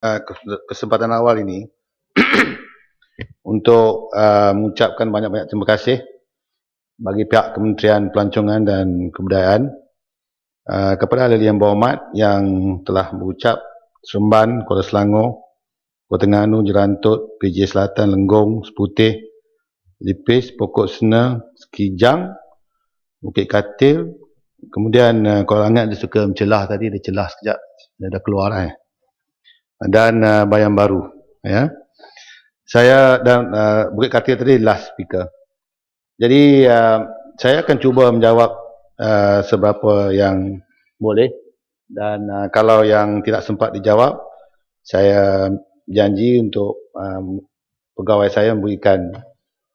Kesempatan awal ini untuk mengucapkan banyak-banyak terima kasih bagi pihak Kementerian Pelancongan dan Kebudayaan kepada ahli yang berhormat yang telah berucap Seremban, Kuala Selangor, Kota Terengganu, Jerantut, PJ Selatan, Lenggong, Seputih, Lipis, Pokok Sena, Sekijang, Bukit Katil. Kemudian kalau ingat dia suka mencelah tadi, dia celah sekejap, dia dah keluar lah. Dan Bayan Baru. Ya. Saya dan Bukit Katil tadi last speaker. Jadi saya akan cuba menjawab seberapa yang boleh, dan kalau yang tidak sempat dijawab, saya janji untuk pegawai saya memberikan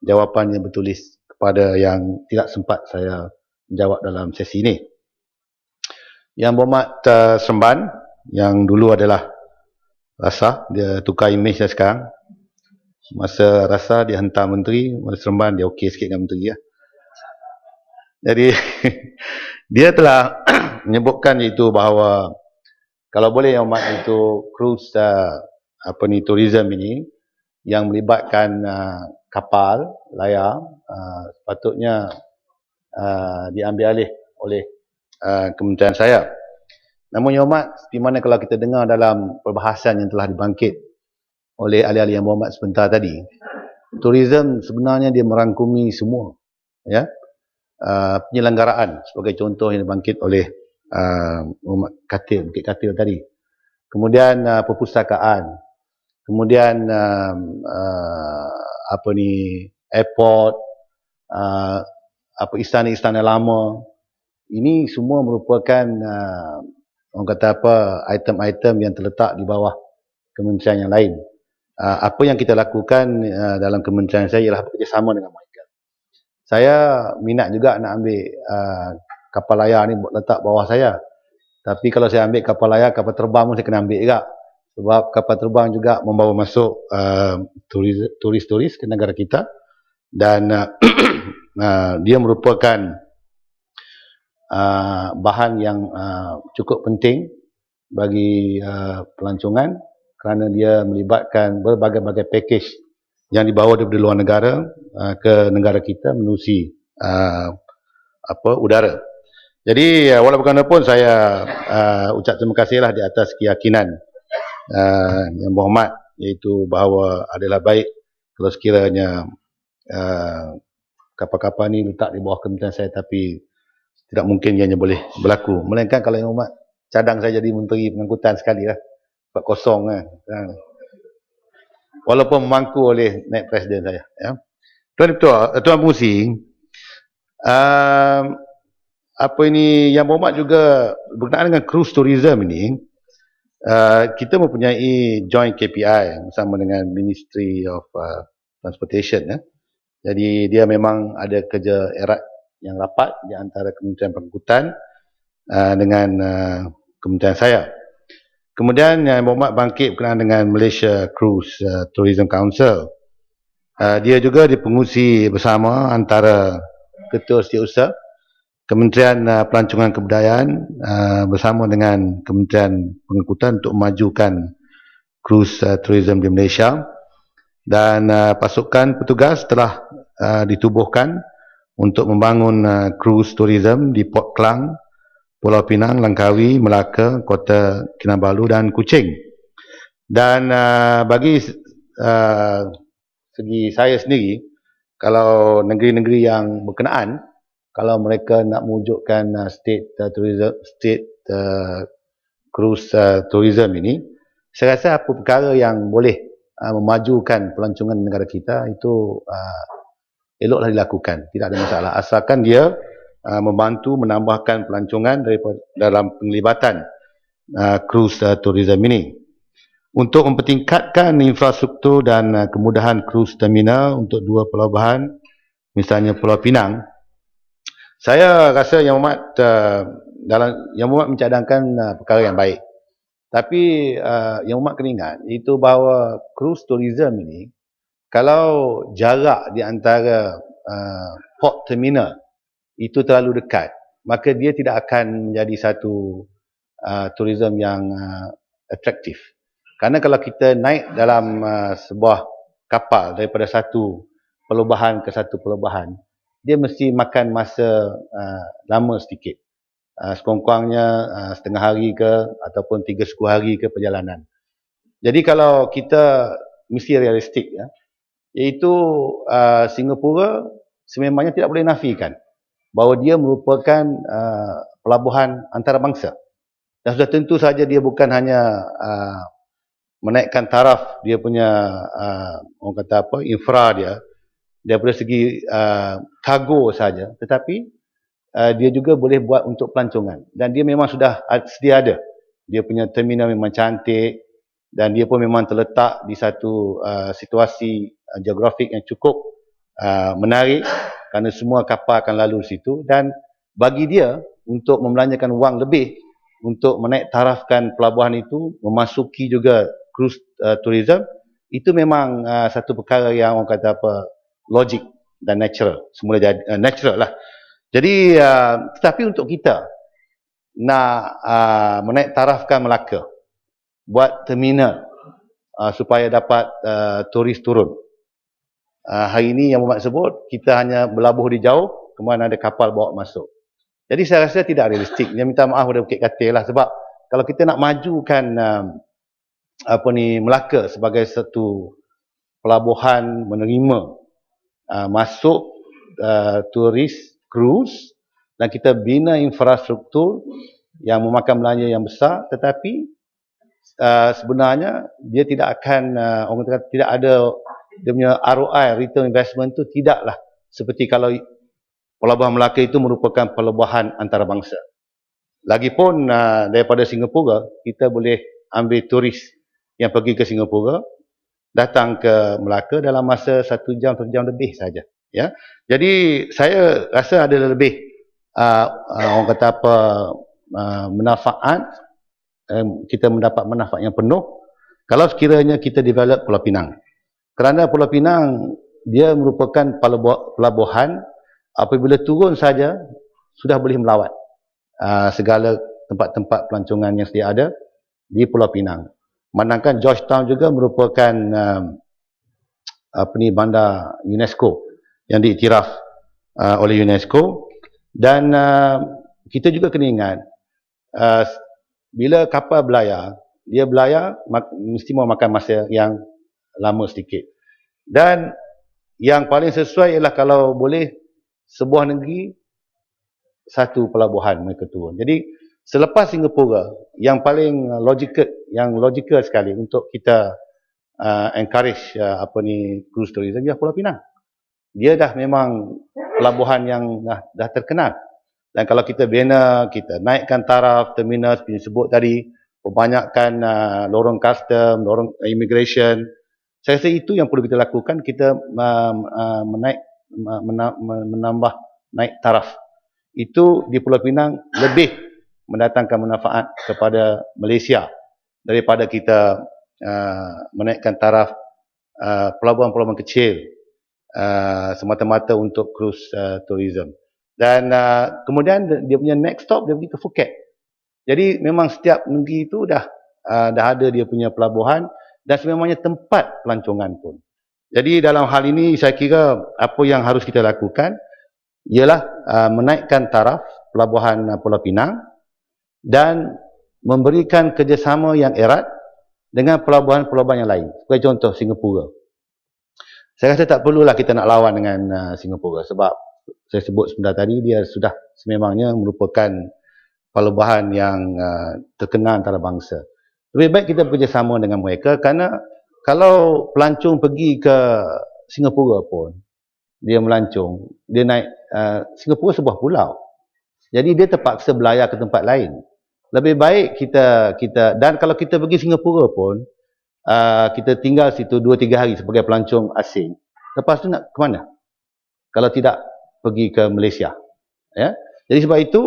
jawapan yang bertulis kepada yang tidak sempat saya jawab dalam sesi ini. Yang berhormat Seremban, yang dulu adalah Rasa, dia tukar imej dia sekarang. Masa Rasa dia hantar menteri, masa Seremban dia okey sikit dengan menteri ya. Jadi dia telah menyebutkan itu bahawa kalau boleh yang hormat itu cruise tourism ini yang melibatkan kapal layar sepatutnya diambil alih oleh kementerian saya. Namun yang hormat, seperti mana kalau kita dengar dalam perbahasan yang telah dibangkit oleh ahli-ahli yang berhormat sebentar tadi, tourism sebenarnya dia merangkumi semua, ya. Penyelenggaraan sebagai contoh yang dibangkit oleh Bukit Katil tadi. Kemudian perpustakaan, kemudian airport, istana-istana lama. Ini semua merupakan orang kata item-item yang terletak di bawah kementerian yang lain. Apa yang kita lakukan dalam kementerian saya ialah bekerjasama dengan mereka. Saya minat juga nak ambil kapal layar ni letak bawah saya. Tapi kalau saya ambil kapal layar, kapal terbang pun saya kena ambil juga. Sebab kapal terbang juga membawa masuk turis-turis ke negara kita. Dan dia merupakan bahan yang cukup penting bagi pelancongan kerana dia melibatkan berbagai-bagai pakej yang dibawa daripada luar negara ke negara kita menerusi udara. Jadi walaupun bagaimanapun saya ucap terima kasihlah di atas keyakinan yang berhormat, iaitu bahawa adalah baik kalau sekiranya kapal-kapal ni letak di bawah kementerian saya, tapi tidak mungkin ianya boleh berlaku. Melainkan kalau yang hormat cadang saya jadi menteri pengangkutan sekali lah, sebab kosong kan. Walaupun memangku oleh naib presiden saya. Ya. Tuan Pengerusi, yang berhormat juga berkenaan dengan cruise tourism ini, kita mempunyai joint KPI bersama dengan Ministry of Transportation. Ya. Jadi dia memang ada kerja erat yang rapat di antara Kementerian Pengangkutan dengan kementerian saya. Kemudian yang berhormat bangkit berkenaan dengan Malaysia Cruise Tourism Council. Dia juga dipengurusi bersama antara Ketua Setiausaha Kementerian Pelancongan Kebudayaan bersama dengan Kementerian Pengangkutan untuk memajukan cruise tourism di Malaysia. Dan pasukan petugas telah ditubuhkan untuk membangun cruise tourism di Port Klang, Pulau Pinang, Langkawi, Melaka, Kota Kinabalu dan Kuching. Dan bagi segi saya sendiri, kalau negeri-negeri yang berkenaan, kalau mereka nak mewujudkan state cruise tourism ini, saya rasa apa perkara yang boleh memajukan pelancongan negara kita itu eloklah dilakukan, tidak ada masalah, asalkan dia membantu menambahkan pelancongan dalam penglibatan cruise tourism ini. Untuk mempertingkatkan infrastruktur dan kemudahan cruise terminal untuk dua pelabuhan, misalnya Pulau Pinang, saya rasa Yang Berhormat mencadangkan perkara yang baik. Tapi Yang Berhormat kena ingat, itu bahawa cruise tourism ini, kalau jarak di antara port terminal itu terlalu dekat, maka dia tidak akan menjadi satu tourism yang atraktif. Kerana kalau kita naik dalam sebuah kapal daripada satu pelubahan ke satu pelubahan, dia mesti makan masa lama sedikit. Sekurang-kurangnya setengah hari ke ataupun 3/10 hari ke perjalanan. Jadi kalau kita mesti realistik, ya, iaitu Singapura sememangnya tidak boleh nafikan bahawa dia merupakan pelabuhan antarabangsa. Dan sudah tentu saja dia bukan hanya menaikkan taraf dia punya orang kata apa, infra dia daripada segi kargo saja, tetapi dia juga boleh buat untuk pelancongan, dan dia memang sudah sedia ada. Dia punya terminal memang cantik dan dia pun memang terletak di satu situasi geografik yang cukup menarik, kerana semua kapal akan lalu di situ, dan bagi dia untuk membelanjakan wang lebih untuk menaik tarafkan pelabuhan itu, memasuki juga cruise tourism, itu memang satu perkara yang orang kata apa, logik dan natural, semula jadi natural lah. Jadi tetapi untuk kita nak menaik tarafkan Melaka, buat terminal supaya dapat turis turun, hari ini yang Muhammad sebut, kita hanya berlabuh di jauh, kemudian ada kapal bawa masuk. Jadi saya rasa tidak realistik. Dia minta maaf pada Bukit Katil lah, sebab kalau kita nak majukan Melaka sebagai satu pelabuhan menerima masuk turis cruise, dan kita bina infrastruktur yang memakan belanja yang besar, tetapi sebenarnya dia tidak akan orang kata tidak ada dia punya ROI, return investment tu tidaklah seperti kalau Pelabuhan Melaka itu merupakan pelabuhan antarabangsa. Lagipun daripada Singapura, kita boleh ambil turis yang pergi ke Singapura, datang ke Melaka dalam masa 1 jam lebih saja. Ya, jadi saya rasa ada lebih orang kata apa, manfaat, kita mendapat manfaat yang penuh kalau sekiranya kita develop Pulau Pinang. Kerana Pulau Pinang dia merupakan pelabuhan, apabila turun saja sudah boleh melawat segala tempat-tempat pelancongan yang sedia ada di Pulau Pinang. Manakala Georgetown juga merupakan bandar UNESCO yang diiktiraf oleh UNESCO, dan kita juga kena ingat bila kapal berlayar, dia berlayar mesti memakan masa yang lama sedikit, dan yang paling sesuai ialah kalau boleh sebuah negeri satu pelabuhan mereka turun. Jadi selepas Singapura, yang paling logikal sekali untuk kita encourage cruise tourism ialah Pulau Pinang. Dia dah memang pelabuhan yang dah terkenal, dan kalau kita bina, kita naikkan taraf terminal seperti disebut tadi, perbanyakkan lorong custom, lorong immigration, saya rasa itu yang perlu kita lakukan. Kita menambah naik taraf itu di Pulau Pinang lebih mendatangkan manfaat kepada Malaysia daripada kita menaikkan taraf pelabuhan-pelabuhan kecil semata-mata untuk cruise tourism. Dan kemudian dia punya next stop, dia pergi ke Phuket. Jadi memang setiap negeri itu dah ada dia punya pelabuhan dan sememangnya tempat pelancongan pun. Jadi dalam hal ini saya kira apa yang harus kita lakukan ialah menaikkan taraf pelabuhan Pulau Pinang dan memberikan kerjasama yang erat dengan pelabuhan-pelabuhan yang lain. Sebagai contoh Singapura. Saya rasa tak perlulah kita nak lawan dengan Singapura, sebab saya sebut sebentar tadi dia sudah sememangnya merupakan pelabuhan yang terkenal antarabangsa. Lebih baik kita bekerjasama dengan mereka, kerana kalau pelancong pergi ke Singapura pun, dia melancong, dia naik, Singapura sebuah pulau. Jadi dia terpaksa berlayar ke tempat lain. Lebih baik kita dan kalau kita pergi Singapura pun, kita tinggal situ 2-3 hari sebagai pelancong asing. Lepas tu nak ke mana? Kalau tidak pergi ke Malaysia. Ya? Jadi sebab itu,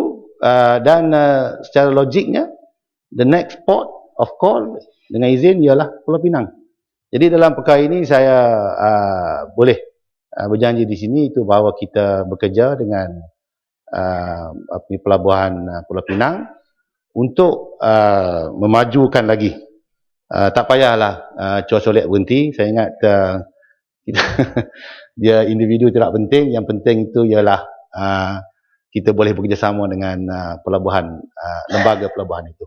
secara logiknya, the next port of call dengan izin ialah Pulau Pinang. Jadi dalam perkara ini saya boleh berjanji di sini itu bahawa kita bekerja dengan pelabuhan Pulau Pinang untuk memajukan lagi Tak payahlah Chua Solet berhenti. Saya ingat dia individu tidak penting. Yang penting itu ialah kita boleh bekerjasama dengan pelabuhan, lembaga pelabuhan itu.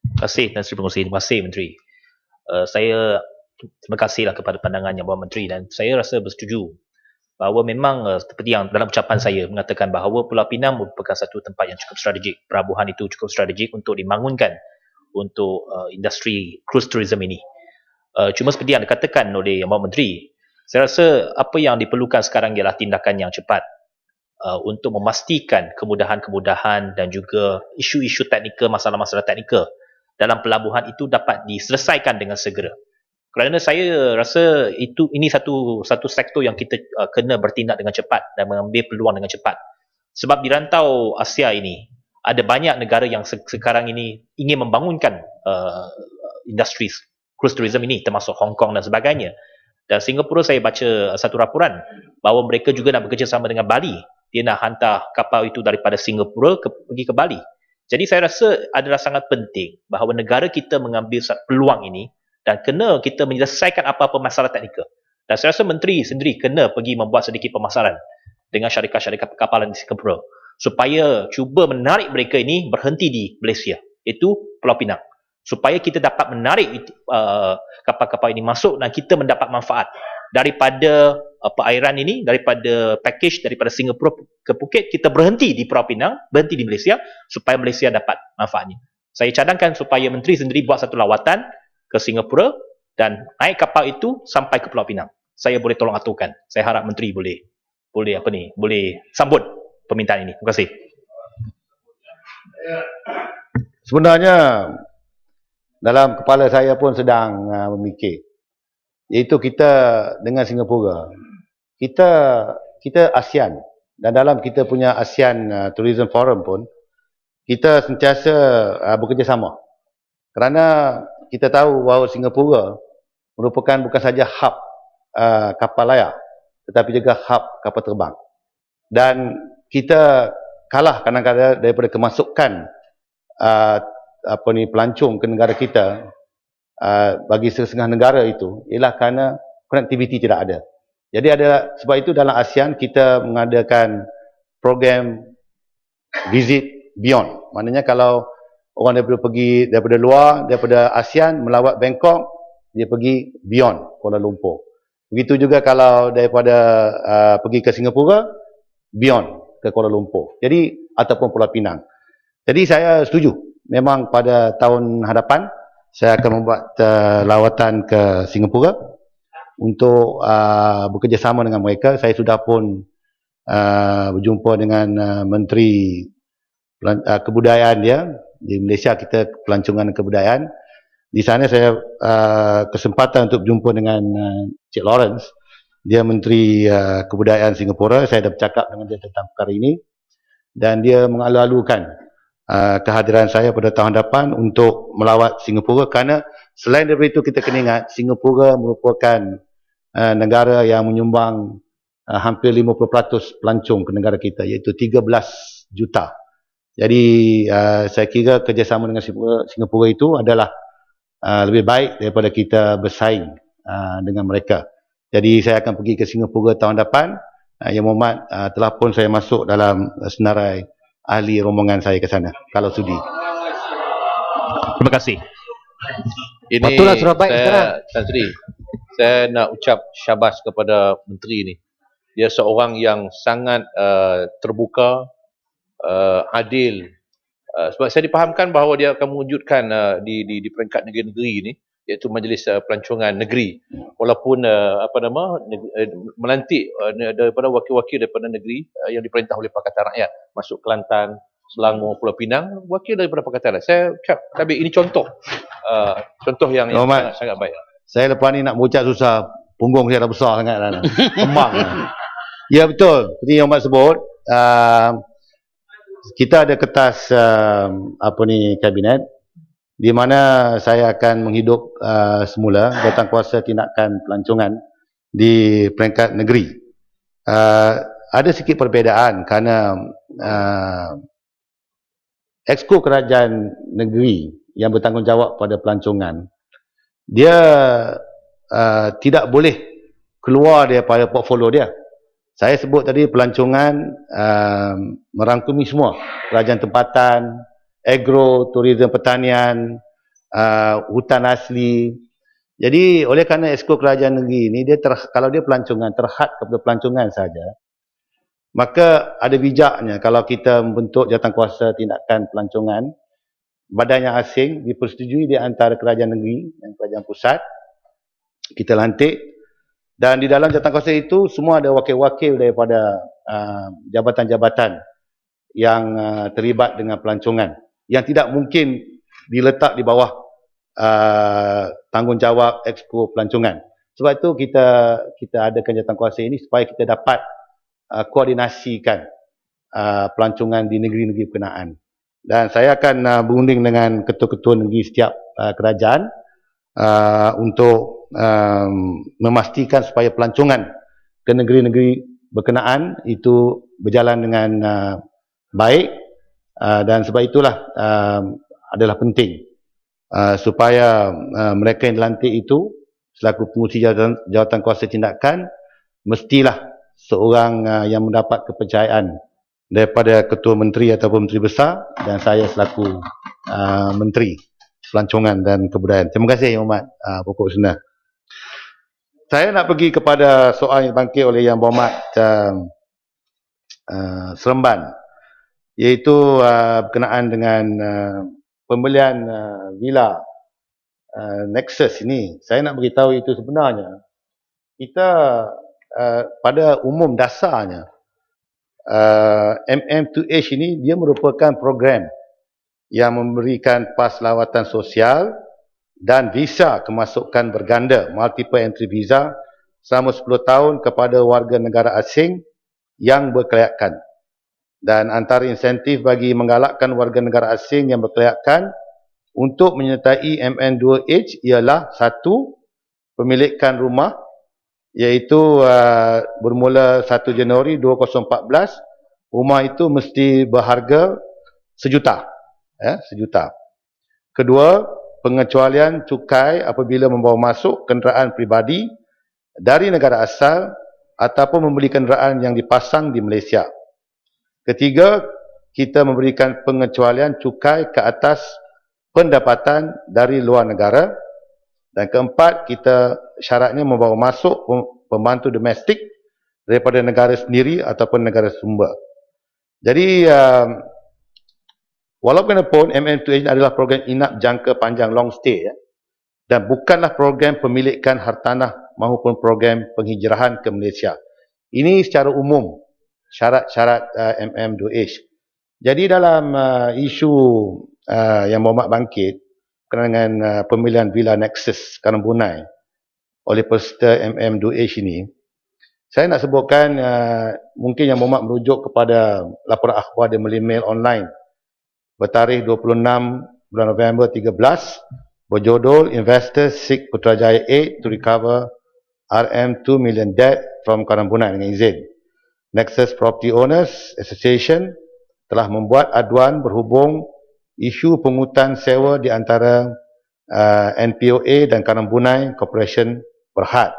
Terima kasih dan terima kasih Menteri. Saya terima kasihlah kepada pandangannya Bapak Menteri, dan saya rasa bersetuju bahawa memang seperti yang dalam ucapan saya mengatakan bahawa Pulau Pinang merupakan satu tempat yang cukup strategik. Pelabuhan itu cukup strategik untuk dibangunkan untuk industri cruise tourism ini. Cuma seperti yang dikatakan oleh Bapak Menteri, saya rasa apa yang diperlukan sekarang ialah tindakan yang cepat untuk memastikan kemudahan-kemudahan dan juga isu-isu teknikal, masalah-masalah teknikal dalam pelabuhan itu dapat diselesaikan dengan segera. Kerana saya rasa ini satu sektor yang kita kena bertindak dengan cepat dan mengambil peluang dengan cepat. Sebab di rantau Asia ini ada banyak negara yang sekarang ini ingin membangunkan industri cruise tourism ini, termasuk Hong Kong dan sebagainya. Dan Singapura, saya baca satu laporan bahawa mereka juga nak bekerjasama dengan Bali. Dia nak hantar kapal itu daripada Singapura pergi ke Bali. Jadi saya rasa adalah sangat penting bahawa negara kita mengambil peluang ini dan kena kita menyelesaikan apa-apa masalah teknikal. Dan saya rasa Menteri sendiri kena pergi membuat sedikit pemasaran dengan syarikat-syarikat perkapalan di Singapura supaya cuba menarik mereka ini berhenti di Malaysia, itu Pulau Pinang, supaya kita dapat menarik kapal-kapal ini masuk dan kita mendapat manfaat daripada perairan ini, daripada package daripada Singapura ke Phuket, kita berhenti di Pulau Pinang, berhenti di Malaysia supaya Malaysia dapat manfaatnya. Saya cadangkan supaya Menteri sendiri buat satu lawatan ke Singapura dan naik kapal itu sampai ke Pulau Pinang. Saya boleh tolong aturkan. Saya harap Menteri boleh sambut permintaan ini. Terima kasih. Sebenarnya dalam kepala saya pun sedang memikir, iaitu kita dengan Singapura, kita ASEAN, dan dalam kita punya ASEAN Tourism Forum pun kita sentiasa bekerjasama. Kerana kita tahu bahawa Singapura merupakan bukan saja hub kapal layar, tetapi juga hub kapal terbang. Dan kita kalah kadang-kadang daripada kemasukan pelancong ke negara kita bagi setengah negara itu ialah kerana connectivity tidak ada. Jadi sebab itu dalam ASEAN kita mengadakan program visit beyond. Maknanya kalau orang daripada luar, daripada ASEAN melawat Bangkok, dia pergi beyond Kuala Lumpur. Begitu juga kalau daripada pergi ke Singapura, beyond ke Kuala Lumpur. Jadi ataupun Pulau Pinang. Jadi saya setuju. Memang pada tahun hadapan saya akan membuat lawatan ke Singapura untuk bekerjasama dengan mereka. Saya sudah pun berjumpa dengan Menteri Kebudayaan dia. Di Malaysia kita pelancongan kebudayaan. Di sana saya kesempatan untuk berjumpa dengan Cik Lawrence. Dia Menteri Kebudayaan Singapura. Saya dah bercakap dengan dia tentang perkara ini. Dan dia mengalu-alukan kehadiran saya pada tahun depan untuk melawat Singapura, kerana selain daripada itu kita kena ingat Singapura merupakan negara yang menyumbang hampir 50% pelancong ke negara kita, iaitu 13 juta. Jadi saya kira kerjasama dengan Singapura itu adalah lebih baik daripada kita bersaing dengan mereka. Jadi saya akan pergi ke Singapura tahun depan. Yang Muhammad telah pun saya masuk dalam senarai ahli rombongan saya ke sana, kalau sudi. Terima kasih. Ini Tan Sri, saya nak ucap syabas kepada Menteri ini. Dia seorang yang sangat terbuka, adil. Sebab saya dipahamkan bahawa dia akan mewujudkan di peringkat negeri-negeri ini, iaitu Majlis Pelancongan Negeri. Walaupun melantik daripada wakil-wakil daripada negeri yang diperintah oleh Pakatan Rakyat, masuk Kelantan, Selangor, Pulau Pinang, wakil daripada Pakatan Rakyat. Saya ucap, tapi ini contoh yang sangat baik. Saya lepas ni nak berucap susah, punggung saya dah besar sangat dah. Kembang. Ya betul, seperti yang Mak sebut, kita ada kertas kabinet di mana saya akan menghidup semula jawatankuasa tindakan pelancongan di peringkat negeri. Ada sikit perbezaan kerana Exco Kerajaan Negeri yang bertanggungjawab pada pelancongan, dia tidak boleh keluar daripada portfolio dia. Saya sebut tadi pelancongan merangkumi semua, kerajaan tempatan, agro, turisme pertanian, hutan asli. Jadi oleh kerana esko kerajaan negeri ini, kalau dia pelancongan, terhad kepada pelancongan saja, maka ada bijaknya kalau kita membentuk jawatankuasa tindakan pelancongan, badan yang asing dipersetujui di antara kerajaan negeri dan kerajaan pusat, kita lantik. Dan di dalam jawatankuasa itu semua ada wakil-wakil daripada jabatan-jabatan yang terlibat dengan pelancongan, yang tidak mungkin diletak di bawah tanggungjawab Exco Pelancongan. Sebab itu kita adakan jawatankuasa ini supaya kita dapat koordinasikan pelancongan di negeri-negeri berkenaan. Dan saya akan berunding dengan ketua-ketua negeri setiap kerajaan untuk memastikan supaya pelancongan ke negeri-negeri berkenaan itu berjalan dengan baik, dan sebab itulah adalah penting supaya mereka yang dilantik itu selaku pengurusi jawatankuasa tindakan mestilah seorang yang mendapat kepercayaan daripada ketua menteri ataupun menteri besar, dan saya selaku menteri pelancongan dan kebudayaan. Terima kasih Yang Hormat Pokok Sena. Saya nak pergi kepada soal yang dibangkit oleh Yang Berhormat Seremban, iaitu berkenaan dengan pembelian villa Nexus ini. Saya nak beritahu itu sebenarnya kita pada umum dasarnya MM2H ini dia merupakan program yang memberikan pas lawatan sosial dan visa kemasukan berganda, multiple entry visa selama 10 tahun kepada warga negara asing yang berkelayakan. Dan antara insentif bagi menggalakkan warga negara asing yang berkelayakan untuk menyertai MN2H ialah satu, pemilikan rumah, iaitu bermula 1 Januari 2014, rumah itu mesti berharga sejuta. Sejuta. Kedua, pengecualian cukai apabila membawa masuk kenderaan peribadi dari negara asal ataupun membeli kenderaan yang dipasang di Malaysia. Ketiga, kita memberikan pengecualian cukai ke atas pendapatan dari luar negara. Dan keempat, kita syaratnya membawa masuk pembantu domestik daripada negara sendiri ataupun negara sumber. Jadi, walaupun MM2H adalah program inap jangka panjang long stay, dan bukanlah program pemilikan hartanah maupun program penghijrahan ke Malaysia. Ini secara umum syarat-syarat MM2H. Jadi dalam isu yang Berhormat bangkit dengan pemilihan Villa Nexus Karambunai oleh peserta MM2H ini, saya nak sebutkan mungkin Yang Berhormat merujuk kepada laporan akhbar di Mail Online bertarikh 26 bulan November 13 berjudul Investors Seek Putrajaya Aid to Recover RM2 Million Debt from Karambunai dengan izin. Nexus Property Owners Association telah membuat aduan berhubung isu pungutan sewa di antara NPOA dan Karambunai Corporation Berhad.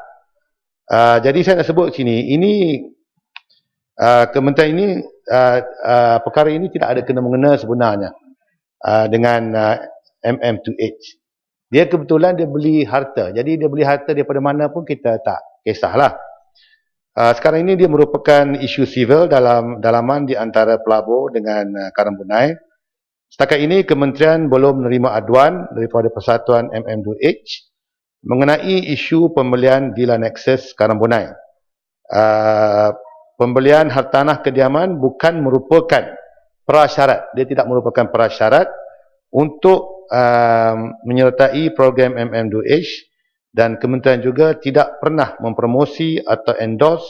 Jadi saya nak sebut sini, ini kementerian ini, perkara ini tidak ada kena-mengena sebenarnya dengan MM2H. Dia kebetulan dia beli harta. Jadi dia beli harta daripada mana pun kita tak kisahlah. Sekarang ini dia merupakan isu sivil dalaman di antara pelabur dengan Karambunai. Setakat ini kementerian belum menerima aduan daripada Persatuan MM2H mengenai isu pembelian Villa Nexus Karambunai. Pembelian hartanah kediaman bukan merupakan prasyarat. Dia tidak merupakan prasyarat untuk menyertai program MM2H, dan kementerian juga tidak pernah mempromosi atau endorse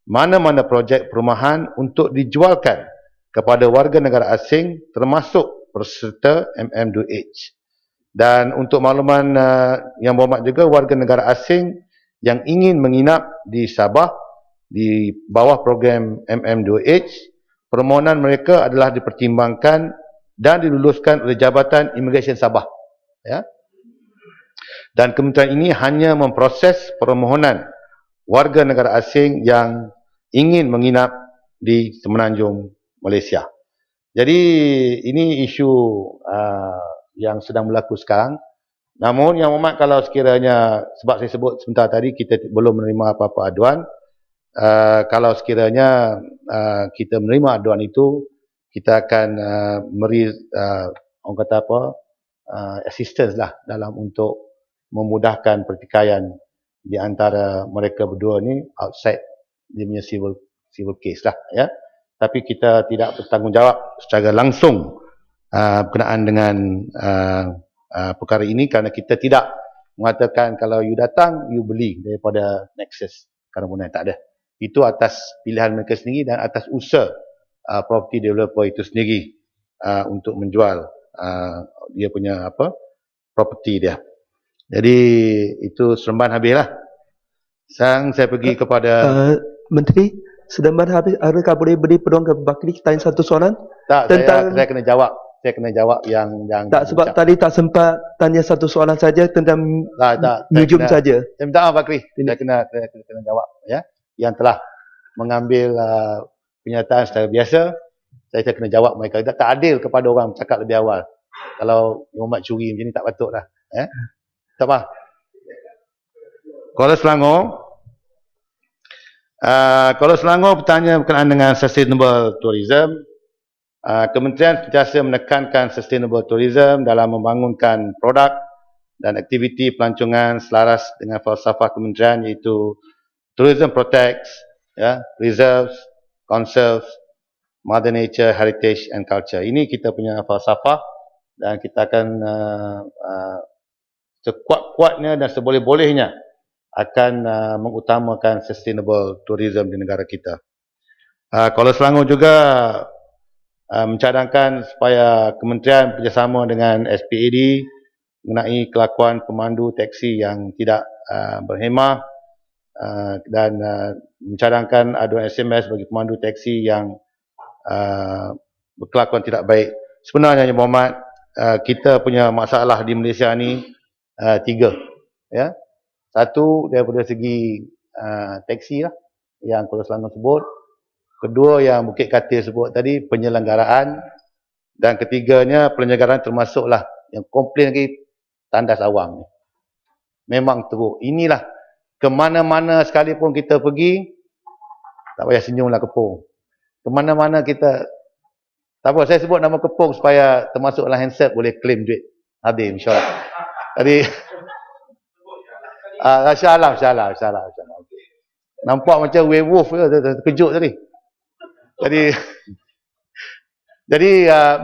mana-mana projek perumahan untuk dijualkan kepada warga negara asing termasuk peserta MM2H. Dan untuk makluman Yang Berhormat juga, warga negara asing yang ingin menginap di Sabah di bawah program MM2H, permohonan mereka adalah dipertimbangkan dan diluluskan oleh Jabatan Immigration Sabah. Ya. Dan kementerian ini hanya memproses permohonan warga negara asing yang ingin menginap di Semenanjung Malaysia. Jadi ini isu yang sedang berlaku sekarang. Namun Yang Berhormat, kalau sekiranya, sebab saya sebut sebentar tadi, kita belum menerima apa-apa aduan. Kalau sekiranya kita menerima aduan itu, kita akan beri orang kata apa, assistance lah dalam untuk memudahkan pertikaian di antara mereka berdua ni outside dia punya civil case lah, ya. Tapi kita tidak bertanggungjawab secara langsung berkenaan dengan perkara ini, kerana kita tidak mengatakan kalau you datang you beli daripada Nexus Carbonite, tak ada. Itu atas pilihan mereka sendiri dan atas usaha property developer itu sendiri untuk menjual dia punya property dia. Jadi itu seremban habislah. Sekarang saya pergi kepada Menteri, seremban habis. Adakah boleh beri peluang ke Bakri tanya satu soalan? Tak, saya kena jawab. Saya kena jawab yang tak, sebab tadi tak sempat tanya satu soalan saja tentang museum saja. Saya minta maaf Bakri. Saya kena jawab, ya. Yang telah mengambil penyataan secara biasa, saya kena jawab mereka. Tak adil kepada orang bercakap lebih awal. Kalau Muhammad curi macam ni tak patutlah, ya. Tak apa. Kuala Selangor bertanya berkenaan dengan sustainable tourism. Kementerian sentiasa menekankan sustainable tourism dalam membangunkan produk dan aktiviti pelancongan selaras dengan falsafah kementerian, iaitu tourism protects, ya, preserves, conserves mother nature, heritage and culture. Ini kita punya falsafah dan kita akan sekuat-kuatnya dan seboleh-bolehnya akan mengutamakan sustainable tourism di negara kita. Kuala Selangor juga mencadangkan supaya kementerian bekerjasama dengan SPAD mengenai kelakuan pemandu teksi yang tidak berhemah dan mencadangkan aduan SMS bagi pemandu teksi yang berkelakuan tidak baik. Sebenarnya Yang Berhormat, kita punya masalah di Malaysia ni 3, ya. Satu daripada segi teksi lah yang Kuala Selangor sebut. Kedua yang Bukit Katil sebut tadi, penyelenggaraan. Dan ketiganya penyelenggaraan termasuklah yang komplain lagi tandas awam ni. Memang teruk. Inilah ke mana-mana sekalipun kita pergi, tak payah senyumlah Kepung. Ke mana-mana kita, tak apa, saya sebut nama Kepung supaya termasuklah handset boleh claim duit habis insyaAllah. Tadi insyaAllah. Nampak macam werewolf ke, terkejut tadi. Jadi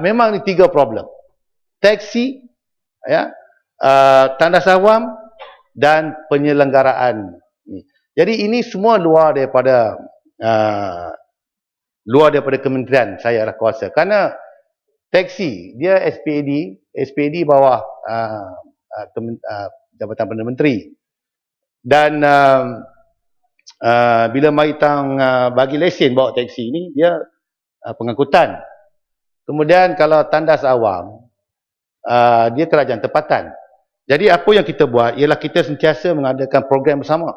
memang ni 3 problem. Taksi, ya, tandas awam dan penyelenggaraan ni. Jadi ini semua luar daripada kementerian saya lah kuasa. Kerana taksi dia SPAD bawah Jabatan Perdana Menteri. Dan bila mari bagi lesen bawa taksi ni, dia pengangkutan. Kemudian kalau tandas awam, dia kerajaan tempatan. Jadi apa yang kita buat ialah kita sentiasa mengadakan program bersama.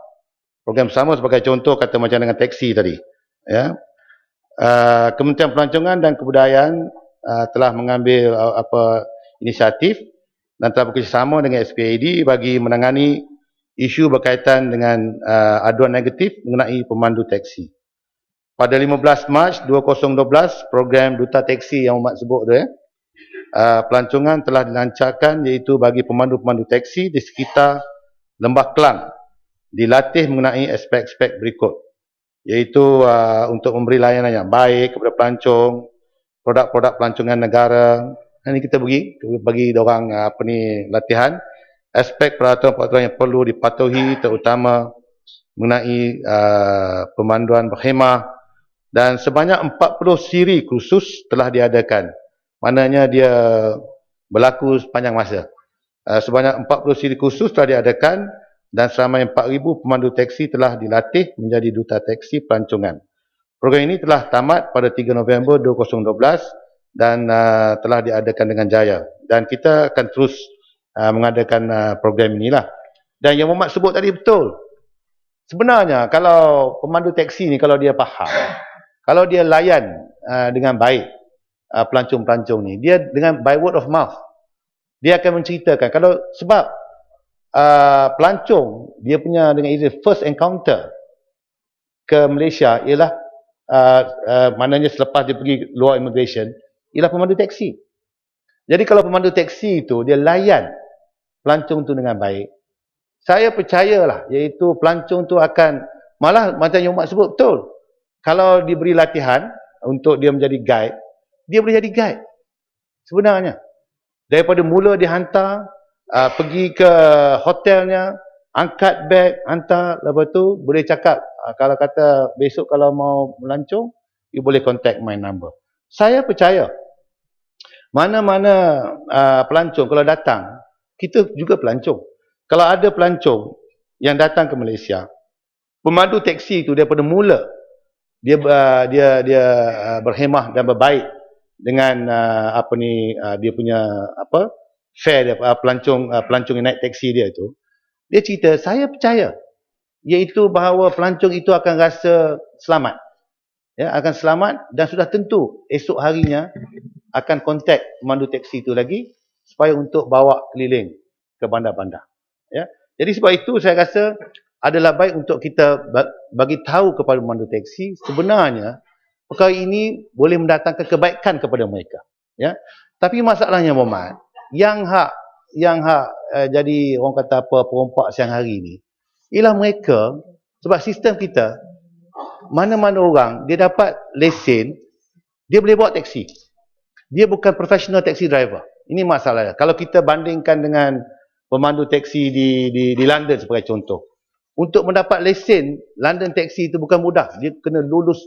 Program bersama sebagai contoh kata macam dengan taksi tadi, ya. Kementerian Pelancongan dan Kebudayaan telah mengambil inisiatif dan telah bekerjasama dengan SPAD bagi menangani isu berkaitan dengan aduan negatif mengenai pemandu taksi. Pada 15 Mac 2012, program Duta Taksi yang Umat sebut tu, pelancongan telah dilancarkan, iaitu bagi pemandu-pemandu taksi di sekitar Lembah Kelang dilatih mengenai aspek-aspek berikut, iaitu untuk memberi layanan yang baik kepada pelancong, produk-produk pelancongan negara. Ini kita bagi diorang latihan aspek peraturan-peraturan yang perlu dipatuhi, terutama mengenai pemanduan berkhemah, dan sebanyak 40 siri kursus telah diadakan. Maknanya dia berlaku sepanjang masa. Sebanyak 40 siri kursus telah diadakan dan seramai 4,000 pemandu taksi telah dilatih menjadi duta taksi pelancongan. Program ini telah tamat pada 3 November 2012 dan telah diadakan dengan jaya. Dan kita akan terus mengadakan program inilah. Dan yang Muhammad sebut tadi betul. Sebenarnya kalau pemandu taksi ni kalau dia faham, kalau dia layan dengan baik pelancong-pelancong ni, dia dengan by word of mouth, dia akan menceritakan kalau sebab pelancong dia punya dengan first encounter ke Malaysia ialah maknanya selepas dia pergi luar immigration ialah pemandu taksi. Jadi kalau pemandu taksi itu dia layan pelancong tu dengan baik, saya percayalah iaitu pelancong tu akan malah macam yang Mak sebut betul. Kalau diberi latihan untuk dia menjadi guide, dia boleh jadi guide. Sebenarnya daripada mula dihantar pergi ke hotelnya, angkat beg, hantar, lepas tu boleh cakap kalau kata besok kalau mau melancong, you boleh contact my number. Saya percaya mana-mana pelancong kalau datang, kita juga pelancong. Kalau ada pelancong yang datang ke Malaysia, pemandu taksi itu daripada mula dia berhemah dan berbaik dengan dia punya fare dia, pelancong yang naik taksi dia tu. Dia cerita, saya percaya iaitu bahawa pelancong itu akan rasa selamat. Ya, akan selamat dan sudah tentu esok harinya akan kontak pemandu taksi itu lagi supaya untuk bawa keliling ke bandar-bandar. Ya. Jadi sebab itu saya rasa adalah baik untuk kita bagi tahu kepada pemandu taksi sebenarnya perkara ini boleh mendatangkan kebaikan kepada mereka. Ya. Tapi masalahnya Muhammad, yang jadi orang kata apa perompak siang hari ni ialah mereka, sebab sistem kita mana-mana orang dia dapat lesen, dia boleh bawa taksi. Dia bukan professional taxi driver. Ini masalahnya. Kalau kita bandingkan dengan pemandu taksi di London sebagai contoh. Untuk mendapat lesen London taxi itu bukan mudah. Dia kena lulus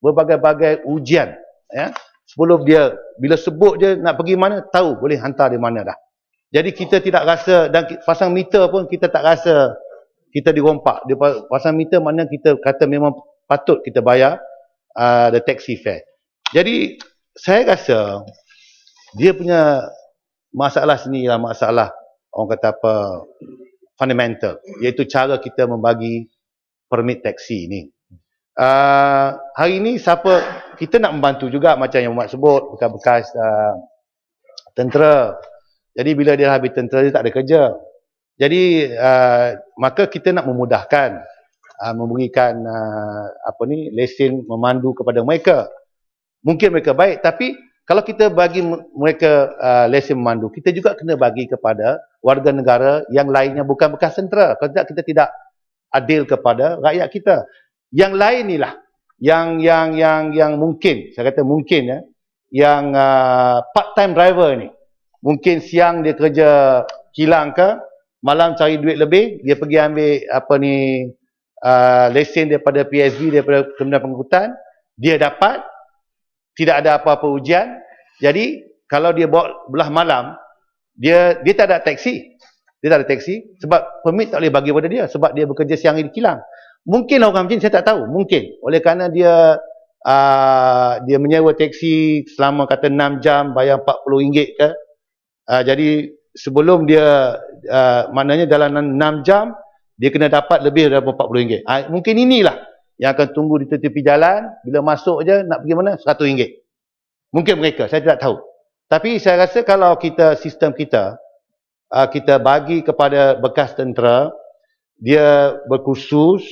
berbagai-bagai ujian. Ya. Sebelum dia, bila sebut je nak pergi mana, tahu boleh hantar di mana dah. Jadi kita tidak rasa, dan pasang meter pun kita tak rasa kita dirompak. Dia pasang meter mana kita kata memang patut kita bayar the taxi fare. Jadi saya rasa dia punya masalah sini ialah masalah orang kata apa fundamental, iaitu cara kita membagi permit taksi ni. Hari ini siapa kita nak membantu juga macam yang Mak sebut bekas-bekas tentera. Jadi bila dia habis tentera dia tak ada kerja. Jadi maka kita nak memudahkan memberikan lesen memandu kepada mereka. Mungkin mereka baik, tapi kalau kita bagi mereka lesen memandu, kita juga kena bagi kepada warga negara yang lainnya bukan bekas tentera. Kalau tidak, kita tidak adil kepada rakyat kita. Yang lain inilah yang mungkin, saya kata mungkin ya, yang part-time driver ni. Mungkin siang dia kerja kilang ke, malam cari duit lebih, dia pergi ambil lesen daripada PSV, daripada Kementerian Pengangkutan, dia dapat, tidak ada apa-apa ujian. Jadi kalau dia bawa belah malam, dia tak ada taksi. Dia tak ada taksi sebab permit tak boleh bagi pada dia sebab dia bekerja siang di kilang. Mungkin orang macam ni saya tak tahu, mungkin oleh kerana dia menyewa taksi selama kata 6 jam bayar RM40 ke. Jadi sebelum dia maknanya dalam 6 jam dia kena dapat lebih daripada RM40. Mungkin inilah yang akan tunggu di tepi jalan, bila masuk je nak pergi mana RM100. Mungkin mereka, saya tidak tahu. Tapi saya rasa kalau kita sistem kita bagi kepada bekas tentera, dia berkursus,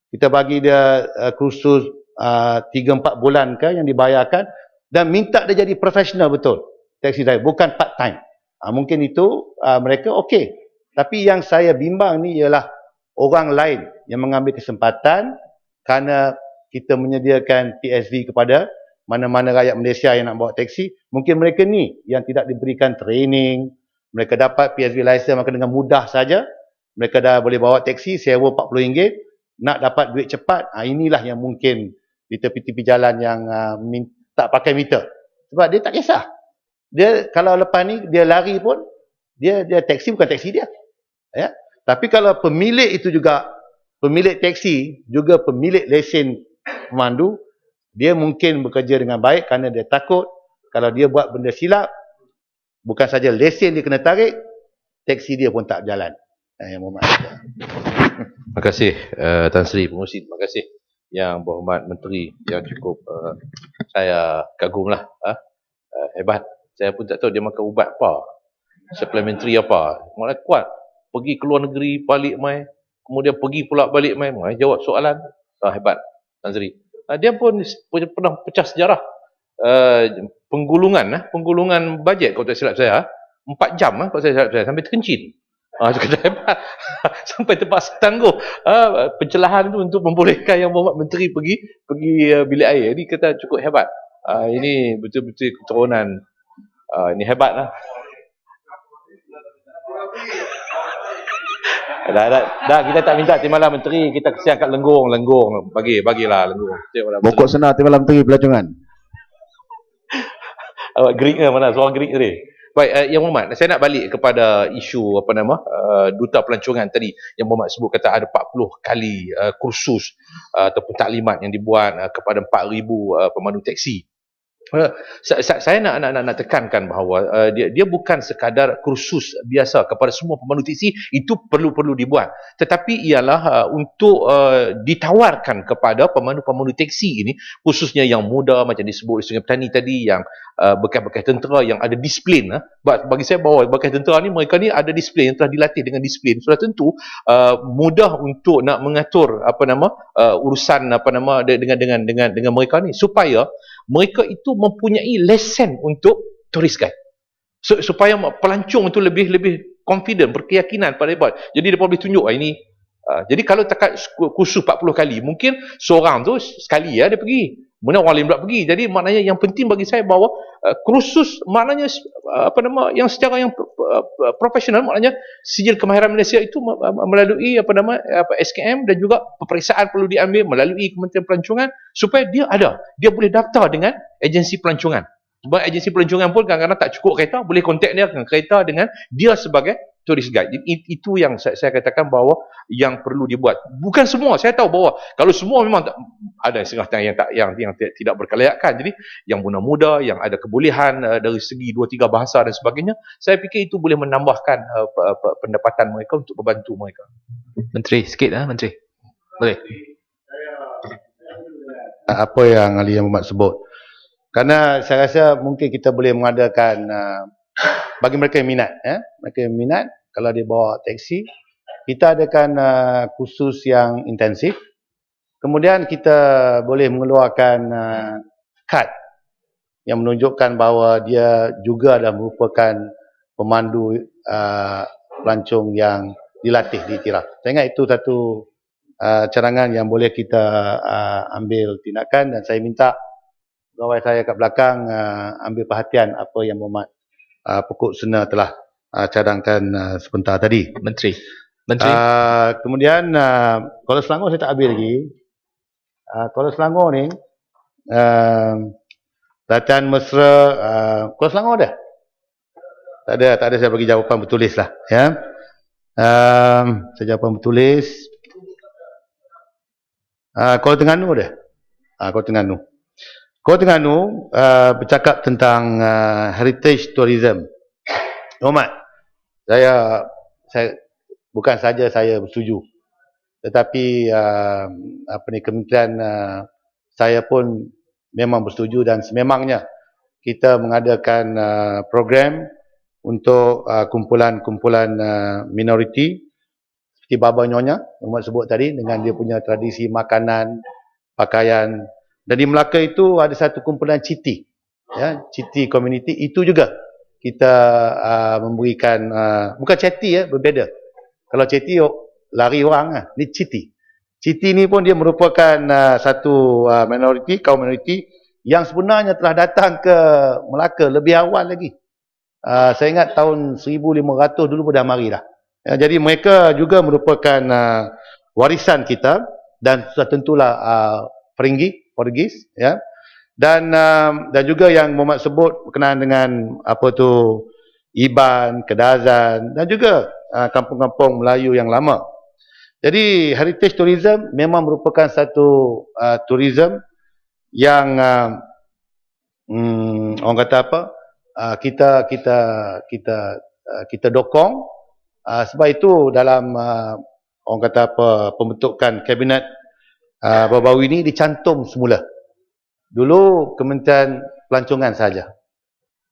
kita bagi dia kursus 3-4 bulan ke yang dibayarkan dan minta dia jadi profesional betul taxi driver, bukan part time. Mungkin itu mereka okey. Tapi yang saya bimbang ni ialah orang lain yang mengambil kesempatan kerana kita menyediakan PSV kepada mana-mana rakyat Malaysia yang nak bawa taksi. Mungkin mereka ni yang tidak diberikan training, mereka dapat PSV license maka dengan mudah saja mereka dah boleh bawa taksi sewa RM40, nak dapat duit cepat. Inilah yang mungkin di tepi-tepi jalan yang tak pakai meter. Sebab dia tak kisah. Dia kalau lepas ni dia lari pun dia taksi bukan taksi dia. Ya. Tapi kalau pemilik itu juga pemilik taksi juga pemilik lesen pemandu, dia mungkin bekerja dengan baik kerana dia takut kalau dia buat benda silap, bukan saja lesen dia kena tarik, teksi dia pun tak berjalan. Yang Berhormat. Terima kasih Tan Sri Pengerusi. Terima kasih Yang Berhormat Menteri yang cukup saya kagumlah. Hebat. Saya pun tak tahu dia makan ubat apa. Supplementary apa. Malah kuat. Pergi ke luar negeri, balik mai. Kemudian pergi pula balik mai. Jawab soalan. Hebat Tan Sri. Dia pun pernah pecah sejarah. Penggulungan bajet kalau tak silap saya. 4 jam kalau saya silap saya. Sampai terkencin. Hebat. Sampai terpaksa tangguh pencelahan itu untuk membolehkan Yang Berhormat Menteri pergi bilik air. Ini kata cukup hebat. Ini betul-betul keturunan. Ini hebat lah. Dah kita tak minta Timbalan Menteri, kita kesian kat lenggong. Bagilah lenggong. Pokok senar Timbalan Menteri Pelancongan. Awak gerik ke mana? Suara gerik tadi. Baik, Yang Berhormat, saya nak balik kepada isu Duta Pelancongan tadi. Yang Berhormat sebut kata ada 40 kali kursus ataupun taklimat yang dibuat kepada 4,000 pemandu teksi. Saya nak tekankan bahawa dia bukan sekadar kursus biasa kepada semua pemandu teksi, itu perlu dibuat, tetapi ialah untuk ditawarkan kepada pemandu-pemandu teksi ini, khususnya yang muda macam disebut di Sungai Petani tadi, yang bekas-bekas tentera yang ada disiplin. Bagi saya bahawa bekas tentera ni, mereka ni ada disiplin, yang telah dilatih dengan disiplin, sudah tentu mudah untuk nak mengatur urusan dengan mereka ni, supaya mereka itu mempunyai lesen untuk tourist guide. Supaya pelancong itu lebih confident, berkeyakinan pada mereka. Jadi mereka boleh tunjuk ini. Jadi kalau takat kursus 40 kali, mungkin seorang tu sekali dia pergi. Kemudian orang lain pula pergi. Jadi maknanya yang penting bagi saya bahawa kursus maknanya yang secara yang profesional, maknanya sijil kemahiran Malaysia itu melalui SKM, dan juga peperiksaan perlu diambil melalui Kementerian Pelancongan, supaya dia boleh daftar dengan agensi pelancongan. Sebab agensi pelancongan pun kadang-kadang tak cukup kereta, boleh kontak dia dengan kereta dengan dia sebagai tourist guide. Itu yang saya katakan bahawa yang perlu dibuat. Bukan semua, saya tahu bahawa kalau semua memang ada setengah yang tidak berkelayakan. Jadi yang muda-muda, yang ada kebolehan dari segi 2-3 bahasa dan sebagainya, saya fikir itu boleh menambahkan pendapatan mereka untuk membantu mereka. Menteri sikit Menteri. Boleh. Apa yang Ali Yang Berhormat sebut. Kerana saya rasa mungkin kita boleh mengadakan bagi mereka yang minat, mereka yang minat, kalau dia bawa teksi, kita adakan kursus yang intensif. Kemudian kita boleh mengeluarkan kad yang menunjukkan bahawa dia juga adalah merupakan pemandu pelancong yang dilatih di Tiraf. Saya ingat itu satu cadangan yang boleh kita ambil tindakan, dan saya minta pegawai saya kat belakang ambil perhatian apa yang Berhormat Pokok Senar telah cadangkan sebentar tadi. Menteri. Kemudian Kuala Selangor saya tak ambil lagi. Kuala Selangor ni latihan mesra Kuala Selangor ada? Tak ada, saya bagi jawapan bertulis lah, ya. Saya jawapan bertulis. Kuala Terengganu ada? Kuala Terengganu. Kuala Terengganu bercakap tentang heritage tourism. Hormat, saya bukan saja saya bersetuju, tetapi kementerian saya pun memang bersetuju, dan sememangnya kita mengadakan program untuk kumpulan-kumpulan minoriti seperti Baba Nyonya yang Hormat sebut tadi, dengan dia punya tradisi makanan, pakaian. Dan di Melaka itu ada satu kumpulan Citi, ya, Citi community. Itu juga kita memberikan, bukan Citi, berbeza. Kalau Citi lari orang, ni Citi. Citi ni pun dia merupakan satu kaum minoriti yang sebenarnya telah datang ke Melaka lebih awal lagi. Saya ingat tahun 1500 dulu pun dah mari dah. Ya, jadi mereka juga merupakan warisan kita, dan sudah tentulah Portugis, ya. Dan juga yang Berhormat sebut berkenaan dengan Iban, Kedazan, dan juga kampung-kampung Melayu yang lama. Jadi heritage tourism memang merupakan satu tourism yang orang kata kita dokong, Sebab itu dalam orang kata apa, pembentukan kabinet baru-baru ini dicantum semula. Dulu Kementerian Pelancongan saja.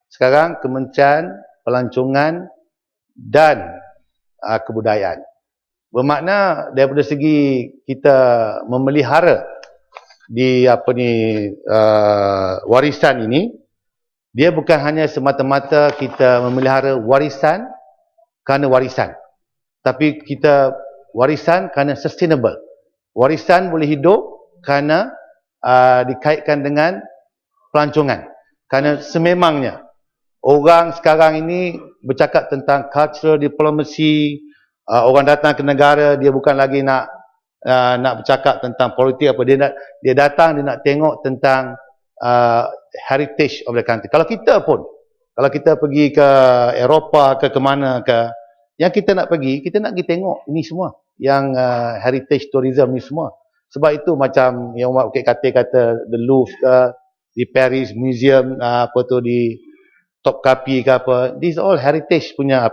Sekarang Kementerian Pelancongan dan Kebudayaan. Bermakna daripada segi kita memelihara di warisan ini, dia bukan hanya semata-mata kita memelihara warisan kerana warisan, tapi kita warisan kerana sustainable. Warisan boleh hidup kerana dikaitkan dengan pelancongan. Kerana sememangnya orang sekarang ini bercakap tentang cultural diplomacy, orang datang ke negara, dia bukan lagi nak bercakap tentang politik apa, dia datang, dia nak tengok tentang heritage of the country. Kalau kita pergi ke Eropah ke mana ke, yang kita nak pergi tengok ini semua, yang heritage tourism ni semua. Sebab itu macam yang Mak Bukit Katil kata, the Louvre ke, di Paris Museum, di Topkapi ke apa, these all heritage punya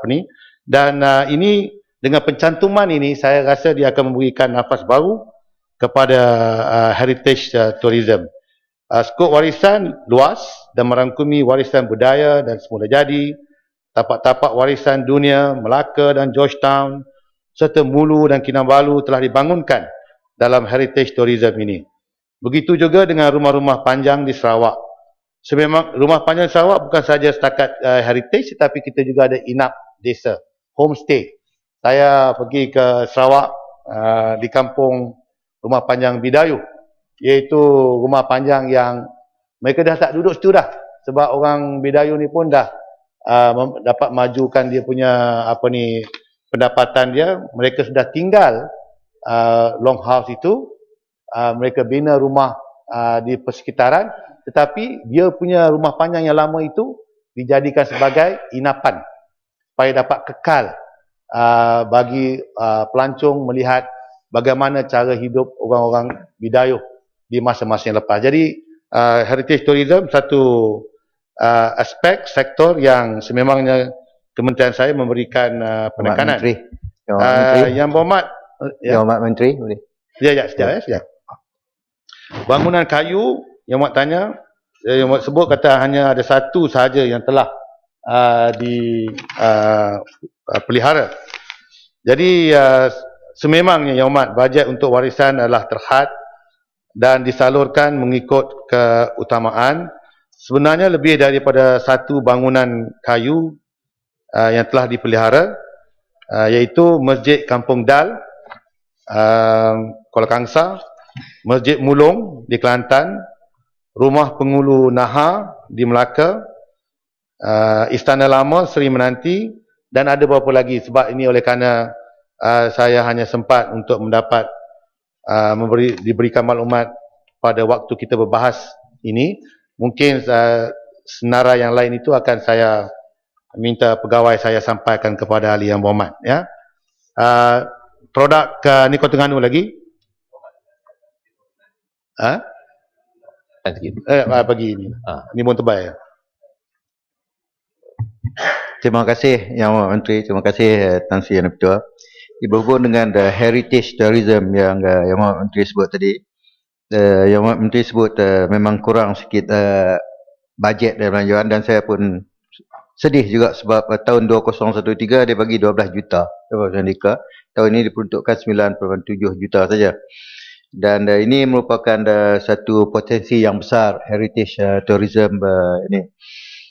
dan ini dengan pencantuman ini, saya rasa dia akan memberikan nafas baru kepada heritage tourism. Skop warisan luas dan merangkumi warisan budaya dan semula jadi, tapak-tapak warisan dunia, Melaka dan Georgetown, serta Mulu dan Kinabalu telah dibangunkan dalam heritage tourism ini. Begitu juga dengan rumah-rumah panjang di Sarawak. Sememang rumah panjang Sarawak bukan saja setakat heritage, tetapi kita juga ada inap desa, homestay. Saya pergi ke Sarawak di kampung rumah panjang Bidayuh, iaitu rumah panjang yang mereka dah tak duduk situ dah, sebab orang Bidayuh ni pun dah dapat majukan dia punya pendapatan dia. Mereka sudah tinggal longhouse itu, mereka bina rumah di persekitaran, tetapi dia punya rumah panjang yang lama itu dijadikan sebagai inapan supaya dapat kekal bagi pelancong melihat bagaimana cara hidup orang-orang Bidayuh di masa-masa yang lepas. Jadi heritage tourism satu aspek sektor yang sememangnya kementerian saya memberikan penekanan. Yang berhormat Menteri boleh. Sekejap. Bangunan kayu yang Mak tanya, yang Mak sebut kata hanya ada satu sahaja yang telah dipelihara. Jadi sememangnya Yang Amat, bajet untuk warisan adalah terhad dan disalurkan mengikut keutamaan. Sebenarnya lebih daripada satu bangunan kayu yang telah dipelihara, iaitu Masjid Kampung Dal, Kuala Kangsar, Masjid Mulong di Kelantan, Rumah Pengulu Naha di Melaka, Istana Lama Seri Menanti, dan ada beberapa lagi. Sebab ini oleh kerana saya hanya sempat untuk mendapat diberikan maklumat pada waktu kita berbahas ini. Mungkin senarai yang lain itu akan saya minta pegawai saya sampaikan kepada ahli yang berhormat. Ya. Produk ni kau Terengganu lagi? Pagi ini. Ini pun tebal ya. Terima kasih Yang Amat Menteri, terima kasih Tan Sri Yang Ketua. Berhubung dengan the heritage tourism yang Yang Amat Menteri sebut tadi, Yang Amat Menteri sebut memang kurang sikit bajet dan belanjaan, dan saya pun sedih juga sebab tahun 2013 dia bagi 12 juta tahun ini diperuntukkan 9.7 juta saja. Dan ini merupakan satu potensi yang besar heritage tourism ini.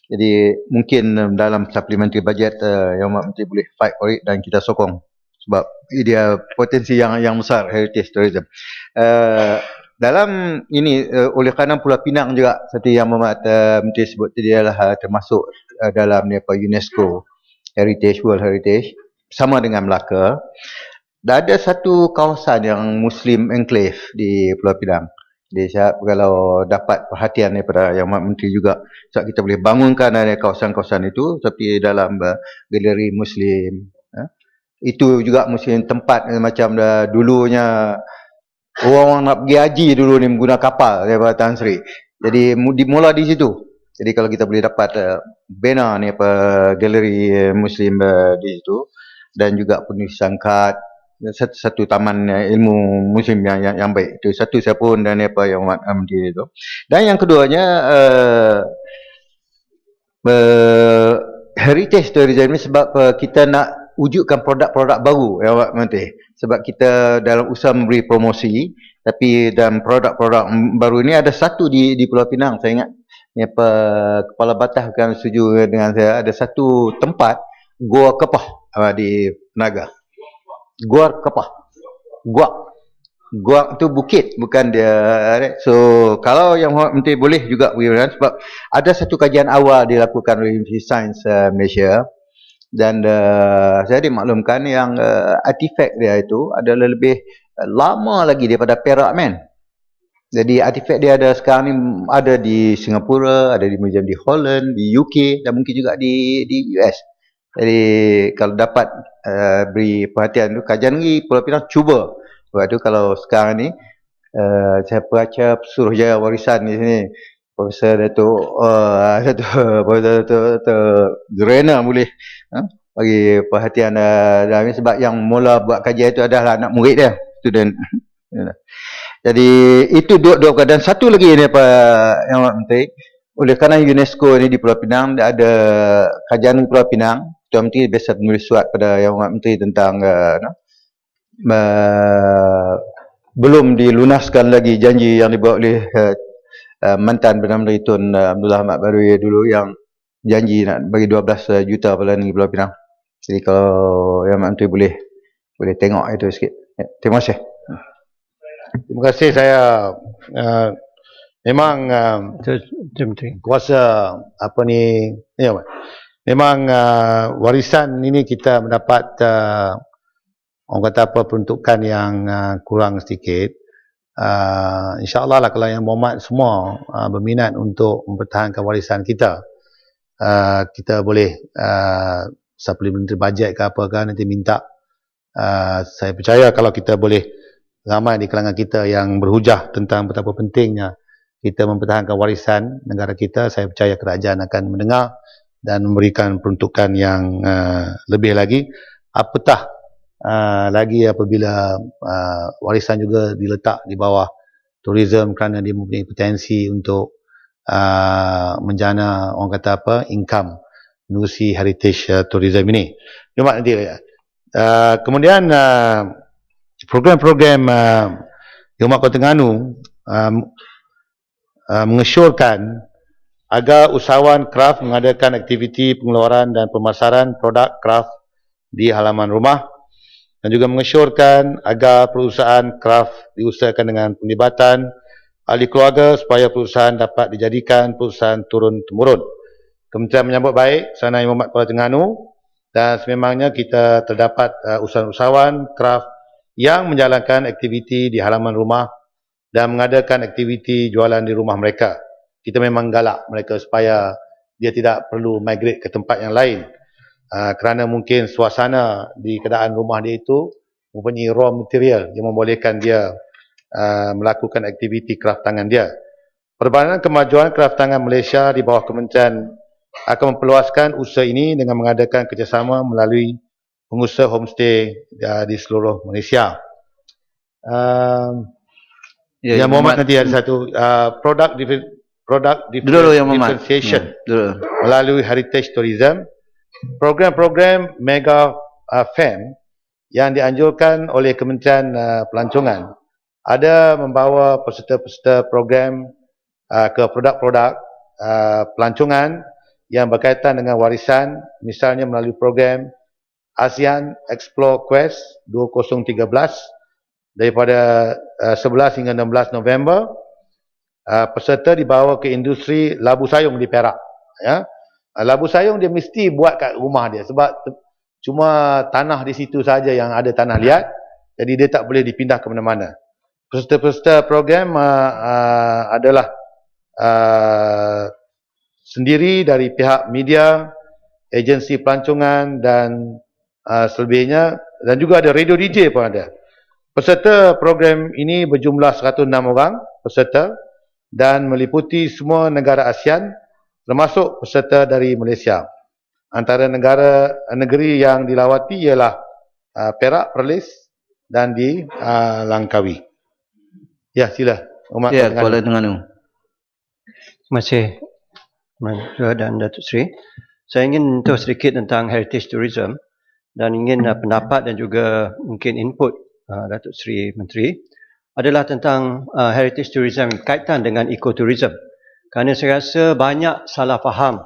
Jadi mungkin dalam supplementary budget Yang Amat Menteri boleh fight for it dan kita sokong, sebab dia potensi yang besar heritage tourism. Dalam ini oleh kerana Pulau Pinang juga seperti Yang Amat Menteri sebut tadi adalah termasuk dalam UNESCO Heritage, World Heritage, sama dengan Melaka. Dan ada satu kawasan yang Muslim Enclave di Pulau Pinang. Jadi kalau dapat perhatian daripada Yang Amat Menteri juga, sebab kita boleh bangunkan kawasan-kawasan itu seperti dalam galeri Muslim. Itu juga Muslim tempat macam dulunya orang nak pergi haji dulu ni menggunakan kapal daripada Tan Sri. Jadi dimula di situ. Jadi kalau kita boleh dapat bina ni galeri Muslim di situ, dan juga penulisan kad, satu taman ilmu musim yang baik. Itu satu saya pun dan apa yang Menteri itu. Dan yang keduanya heritage tourism ni sebab kita nak wujudkan produk-produk baru ya Pak Menteri. Sebab kita dalam usaha memberi promosi, tapi dalam produk-produk baru ni ada satu di Pulau Pinang. Saya ingat apa Kepala Batas bukan setuju dengan saya, ada satu tempat Gua Kepah di Naga. Gua Kepah. Gua tu bukit, bukan dia. So kalau yang Menteri boleh juga sebab ada satu kajian awal dilakukan oleh Universiti Sains Malaysia, dan saya dimaklumkan yang artifak dia itu adalah lebih lama lagi daripada Perak man. Jadi artifak dia ada sekarang ni ada di Singapura, ada di museum di Holland, di UK dan mungkin juga di US. Jadi kalau dapat beri perhatian tu, kajian ni Pulau Pinang cuba. Sebab tu kalau sekarang ni saya baca Suruhjaya Warisan di sini, Profesor Dato' Zurena boleh bagi perhatian dalam ni, sebab yang mula buat kajian itu adalah anak murid dia, student. Jadi itu dua dan satu lagi ni Yang Menteri, oleh kerana UNESCO ni di Pulau Pinang ada kajian di Pulau Pinang, Tuan Menteri biasa menulis surat pada Yang Menteri tentang belum dilunaskan lagi janji yang dibuat oleh mantan Perdana Menteri Tun Abdullah Ahmad Barui dulu, yang janji nak bagi 12 juta pada negeri Pulau Pinang. Jadi kalau Yang Menteri boleh tengok itu sikit. Ya, terima kasih. Terima kasih. Saya memang kuasa apa ni ya, memang warisan ini kita mendapat orang kata apa peruntukan yang kurang sedikit. InsyaAllah lah kalau yang berhormat semua berminat untuk mempertahankan warisan kita, kita boleh supplementary budget ke apa kan nanti minta. Saya percaya kalau kita boleh, ramai di kalangan kita yang berhujah tentang betapa pentingnya kita mempertahankan warisan negara kita, saya percaya kerajaan akan mendengar dan memberikan peruntukan yang lebih lagi. Apatah lagi apabila warisan juga diletak di bawah tourism, kerana dia mempunyai potensi untuk menjana orang kata apa income menerusi heritage tourism ini. Cuma nanti kemudian program-program Yang Amat Kota Terengganu mengesyorkan agar usahawan kraft mengadakan aktiviti pengeluaran dan pemasaran produk kraft di halaman rumah, dan juga mengesyorkan agar perusahaan kraft diusahakan dengan penglibatan ahli keluarga supaya perusahaan dapat dijadikan perusahaan turun-temurun. Kementerian menyambut baik Sarana Yang Amat Kota Terengganu, dan sememangnya kita terdapat usahawan kraft yang menjalankan aktiviti di halaman rumah dan mengadakan aktiviti jualan di rumah mereka. Kita memang galak mereka supaya dia tidak perlu migrate ke tempat yang lain, kerana mungkin suasana di keadaan rumah dia itu mempunyai raw material yang membolehkan dia melakukan aktiviti kraft tangan dia. Perbadanan Kemajuan Kraft Tangan Malaysia di bawah Kementerian akan memperluaskan usaha ini dengan mengadakan kerjasama melalui pengusaha homestay di seluruh Malaysia. Yang Muhammad nanti ada satu product differentiation melalui heritage tourism, program-program mega FAM yang dianjurkan oleh Kementerian Pelancongan ada membawa peserta-peserta program ke produk-produk pelancongan yang berkaitan dengan warisan, misalnya melalui program ASEAN Explore Quest 2013 daripada 11 hingga 16 November. Peserta dibawa ke industri labu sayung di Perak. Ya. Labu sayung dia mesti buat kat rumah dia, sebab cuma tanah di situ saja yang ada tanah liat, jadi dia tak boleh dipindah ke mana-mana. Peserta-peserta program adalah sendiri dari pihak media, agensi pelancongan dan selebihnya, dan juga ada radio DJ pun ada. Peserta program ini berjumlah 106 orang peserta dan meliputi semua negara ASEAN termasuk peserta dari Malaysia. Antara negeri yang dilawati ialah Perak, Perlis dan di Langkawi. Ya, sila. Ya, Kuala Terengganu. Terima kasih Tuan dan Datuk Seri. Saya ingin tahu sedikit tentang heritage tourism dan ingin pendapat dan juga mungkin input Datuk Seri Menteri adalah tentang heritage tourism berkaitan dengan ekotourism. Kerana saya rasa banyak salah faham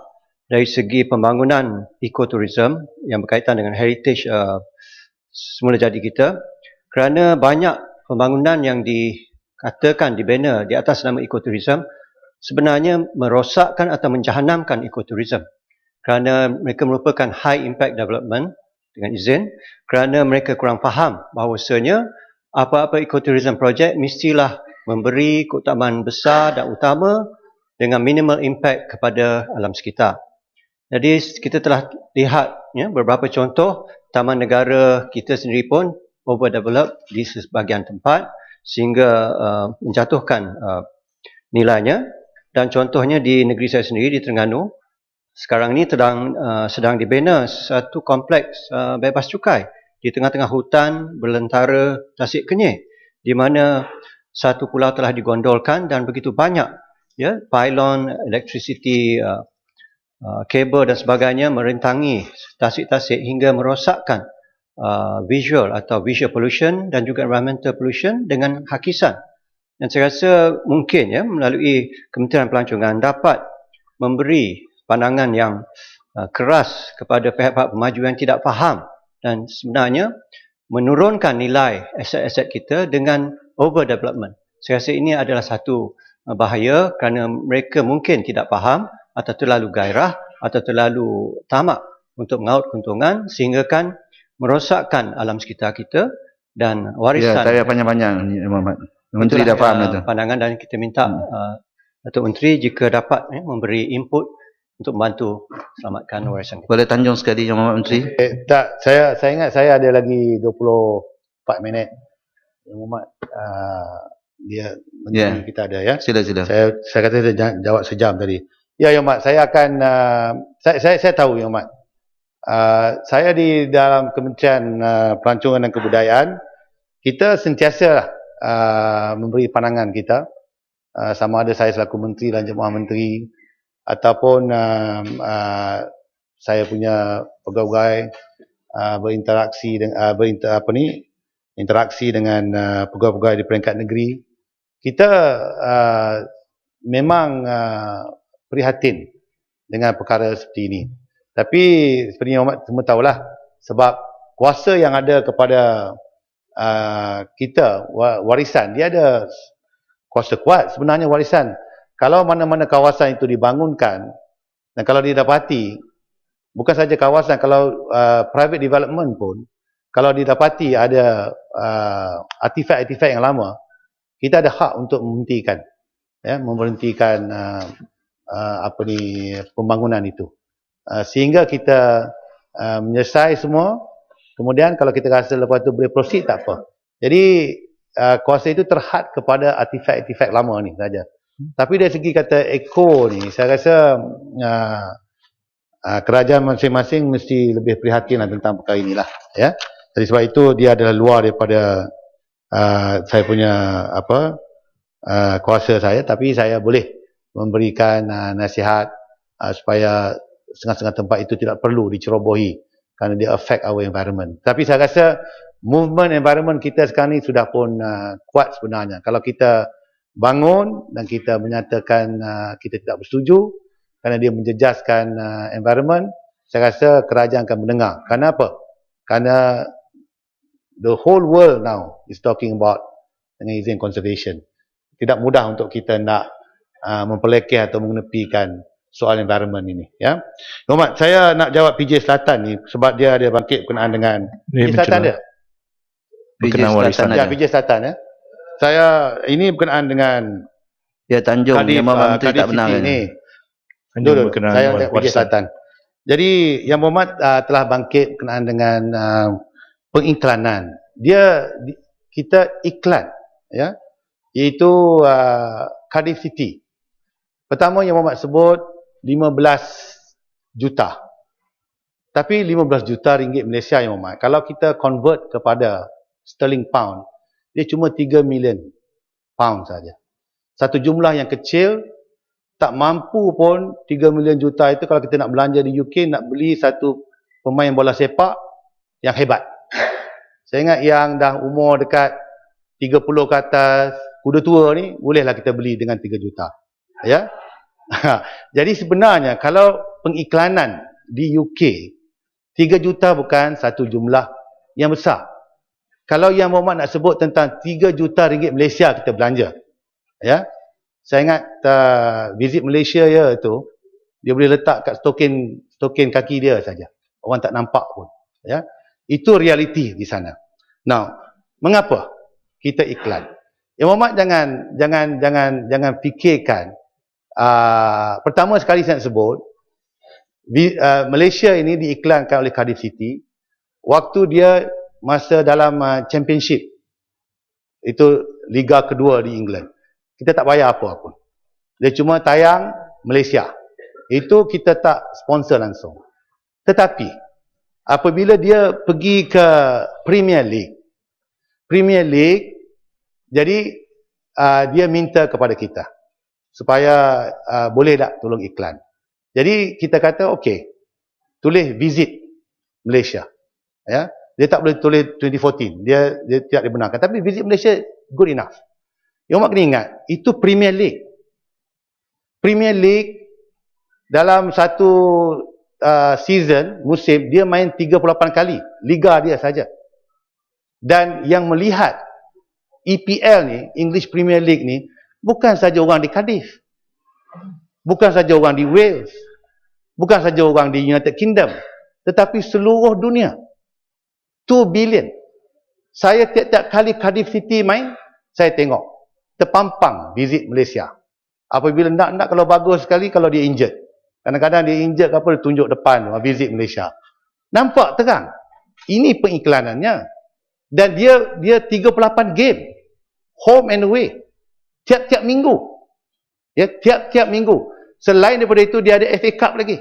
dari segi pembangunan ekotourism yang berkaitan dengan heritage semula jadi kita, kerana banyak pembangunan yang dikatakan dibina di atas nama ekotourism sebenarnya merosakkan atau menjahanamkan ekotourism kerana mereka merupakan high impact development dengan izin, kerana mereka kurang faham bahawasanya apa-apa ekotourism project mestilah memberi keutamaan besar dan utama dengan minimal impact kepada alam sekitar. Jadi kita telah lihat beberapa contoh taman negara kita sendiri pun overdeveloped di sebahagian tempat sehingga menjatuhkan nilainya, dan contohnya di negeri saya sendiri di Terengganu sekarang ini sedang dibina satu kompleks bebas cukai di tengah-tengah hutan belantara Tasik Kenyir, di mana satu pulau telah digondolkan dan begitu banyak pylon, electricity, kabel dan sebagainya merintangi tasik-tasik hingga merosakkan visual atau visual pollution dan juga environmental pollution dengan hakisan. Dan saya rasa mungkin melalui Kementerian Pelancongan dapat memberi pandangan yang keras kepada pihak-pihak pemaju yang tidak faham dan sebenarnya menurunkan nilai aset-aset kita dengan overdevelopment. Saya rasa ini adalah satu bahaya kerana mereka mungkin tidak faham atau terlalu gairah atau terlalu tamak untuk mengaut keuntungan sehingga kan merosakkan alam sekitar kita dan warisan. Ya, tak payah panjang-panjang Muhammad. Menteri dah faham itu. Pandangan, dan kita minta Datuk Menteri jika dapat memberi input untuk membantu selamatkan warisan kita. Boleh tanjung sekali Yang Muhammad Menteri. Tak, saya ingat saya ada lagi 24 minit. Yang Muhammad dia Menteri kita ada ya. Sila. Saya kata saya jawab sejam tadi. Ya Yang Mat, saya akan saya tahu Yang Mat. Saya di dalam Kementerian Pelancongan dan Kebudayaan, kita sentiasa memberi pandangan kita, sama ada saya selaku menteri dan jemaah menteri ataupun saya punya pegawai berinteraksi dengan interaksi dengan pegawai-pegawai di peringkat negeri. Kita memang prihatin dengan perkara seperti ini. Tapi seperti yang semua tahulah, sebab kuasa yang ada kepada kita, warisan, dia ada kuasa kuat sebenarnya warisan. Kalau mana-mana kawasan itu dibangunkan dan kalau didapati, bukan saja kawasan, kalau private development pun, kalau didapati ada artifak-artifak yang lama, kita ada hak untuk menghentikan, memberhentikan pembangunan itu. Sehingga kita menyelesai semua, kemudian kalau kita rasa lepas tu boleh proceed, tak apa. Jadi kuasa itu terhad kepada artifak-artifak lama ni saja. Tapi dari segi kata eko ni, saya rasa kerajaan masing-masing mesti lebih prihatin tentang perkara inilah, ya. Jadi sebab itu dia adalah luar daripada saya punya kuasa saya, tapi saya boleh memberikan nasihat supaya setengah-setengah tempat itu tidak perlu dicerobohi kerana dia affect our environment. Tapi saya rasa movement environment kita sekarang ni sudah pun kuat sebenarnya. Kalau kita bangun dan kita menyatakan kita tidak bersetuju kerana dia menjejaskan environment, saya rasa kerajaan akan mendengar. Kerana apa? Kerana the whole world now is talking about dengan izin conservation. Tidak mudah untuk kita nak mempelekeh atau mengenepikan soal environment ini, ya. Muhammad, saya nak jawab PJ Selatan ni sebab dia ada bangkit berkenaan dengan PJ Selatan dia. PJ Selatan ya, PJ Selatan ya. Saya ini berkenaan dengan Tanjung Yang Muhammad Menteri tak benar ini. Saya PJ Selatan. Jadi Yang Muhammad telah bangkit berkenaan dengan pengiklanan. Kita iklan, ya, iaitu Cardiff City. Pertama Yang Muhammad sebut 15 juta. Tapi 15 juta ringgit Malaysia yang Muhammad, kalau kita convert kepada sterling pound, dia cuma 3 million pound saja. Satu jumlah yang kecil, tak mampu pun 3 million juta itu kalau kita nak belanja di UK, nak beli satu pemain bola sepak yang hebat. Saya ingat yang dah umur dekat 30 ke atas, kuda tua ni, bolehlah kita beli dengan 3 juta. Ya. Jadi sebenarnya kalau pengiklanan di UK, 3 juta bukan satu jumlah yang besar. Kalau yang Muhammad nak sebut tentang 3 juta ringgit Malaysia kita belanja, ya, saya ingat visit Malaysia ya tu, dia boleh letak kat stokin kaki dia saja, orang tak nampak pun, ya. Itu realiti di sana. Now, mengapa kita iklan? Ya Muhammad jangan fikirkan. Pertama sekali saya nak sebut, Malaysia ini diiklankan oleh Cardiff City waktu dia masa dalam championship, itu liga kedua di England. Kita tak bayar apa pun, dia cuma tayang Malaysia, itu kita tak sponsor langsung. Tetapi apabila dia pergi ke Premier League, jadi dia minta kepada kita supaya boleh tak tolong iklan. Jadi kita kata okey, tulis visit Malaysia, ya. Dia tak boleh tulis 2014, dia tidak dibenarkan, tapi visit Malaysia good enough. Yang Mak kena ingat, itu Premier League dalam satu season, musim, dia main 38 kali, liga dia saja. Dan yang melihat EPL ni, English Premier League ni, bukan saja orang di Cardiff, bukan saja orang di Wales, bukan saja orang di United Kingdom, tetapi seluruh dunia. 2 billion. Saya tiap-tiap kali Cardiff City main, saya tengok terpampang visit Malaysia. Apabila nak kalau bagus sekali, kalau dia injured, kadang-kadang dia injured apa, dia tunjuk depan visit Malaysia. Nampak terang, ini pengiklanannya. Dan dia 38 game, home and away, tiap-tiap minggu, ya, tiap-tiap minggu. Selain daripada itu, dia ada FA Cup lagi,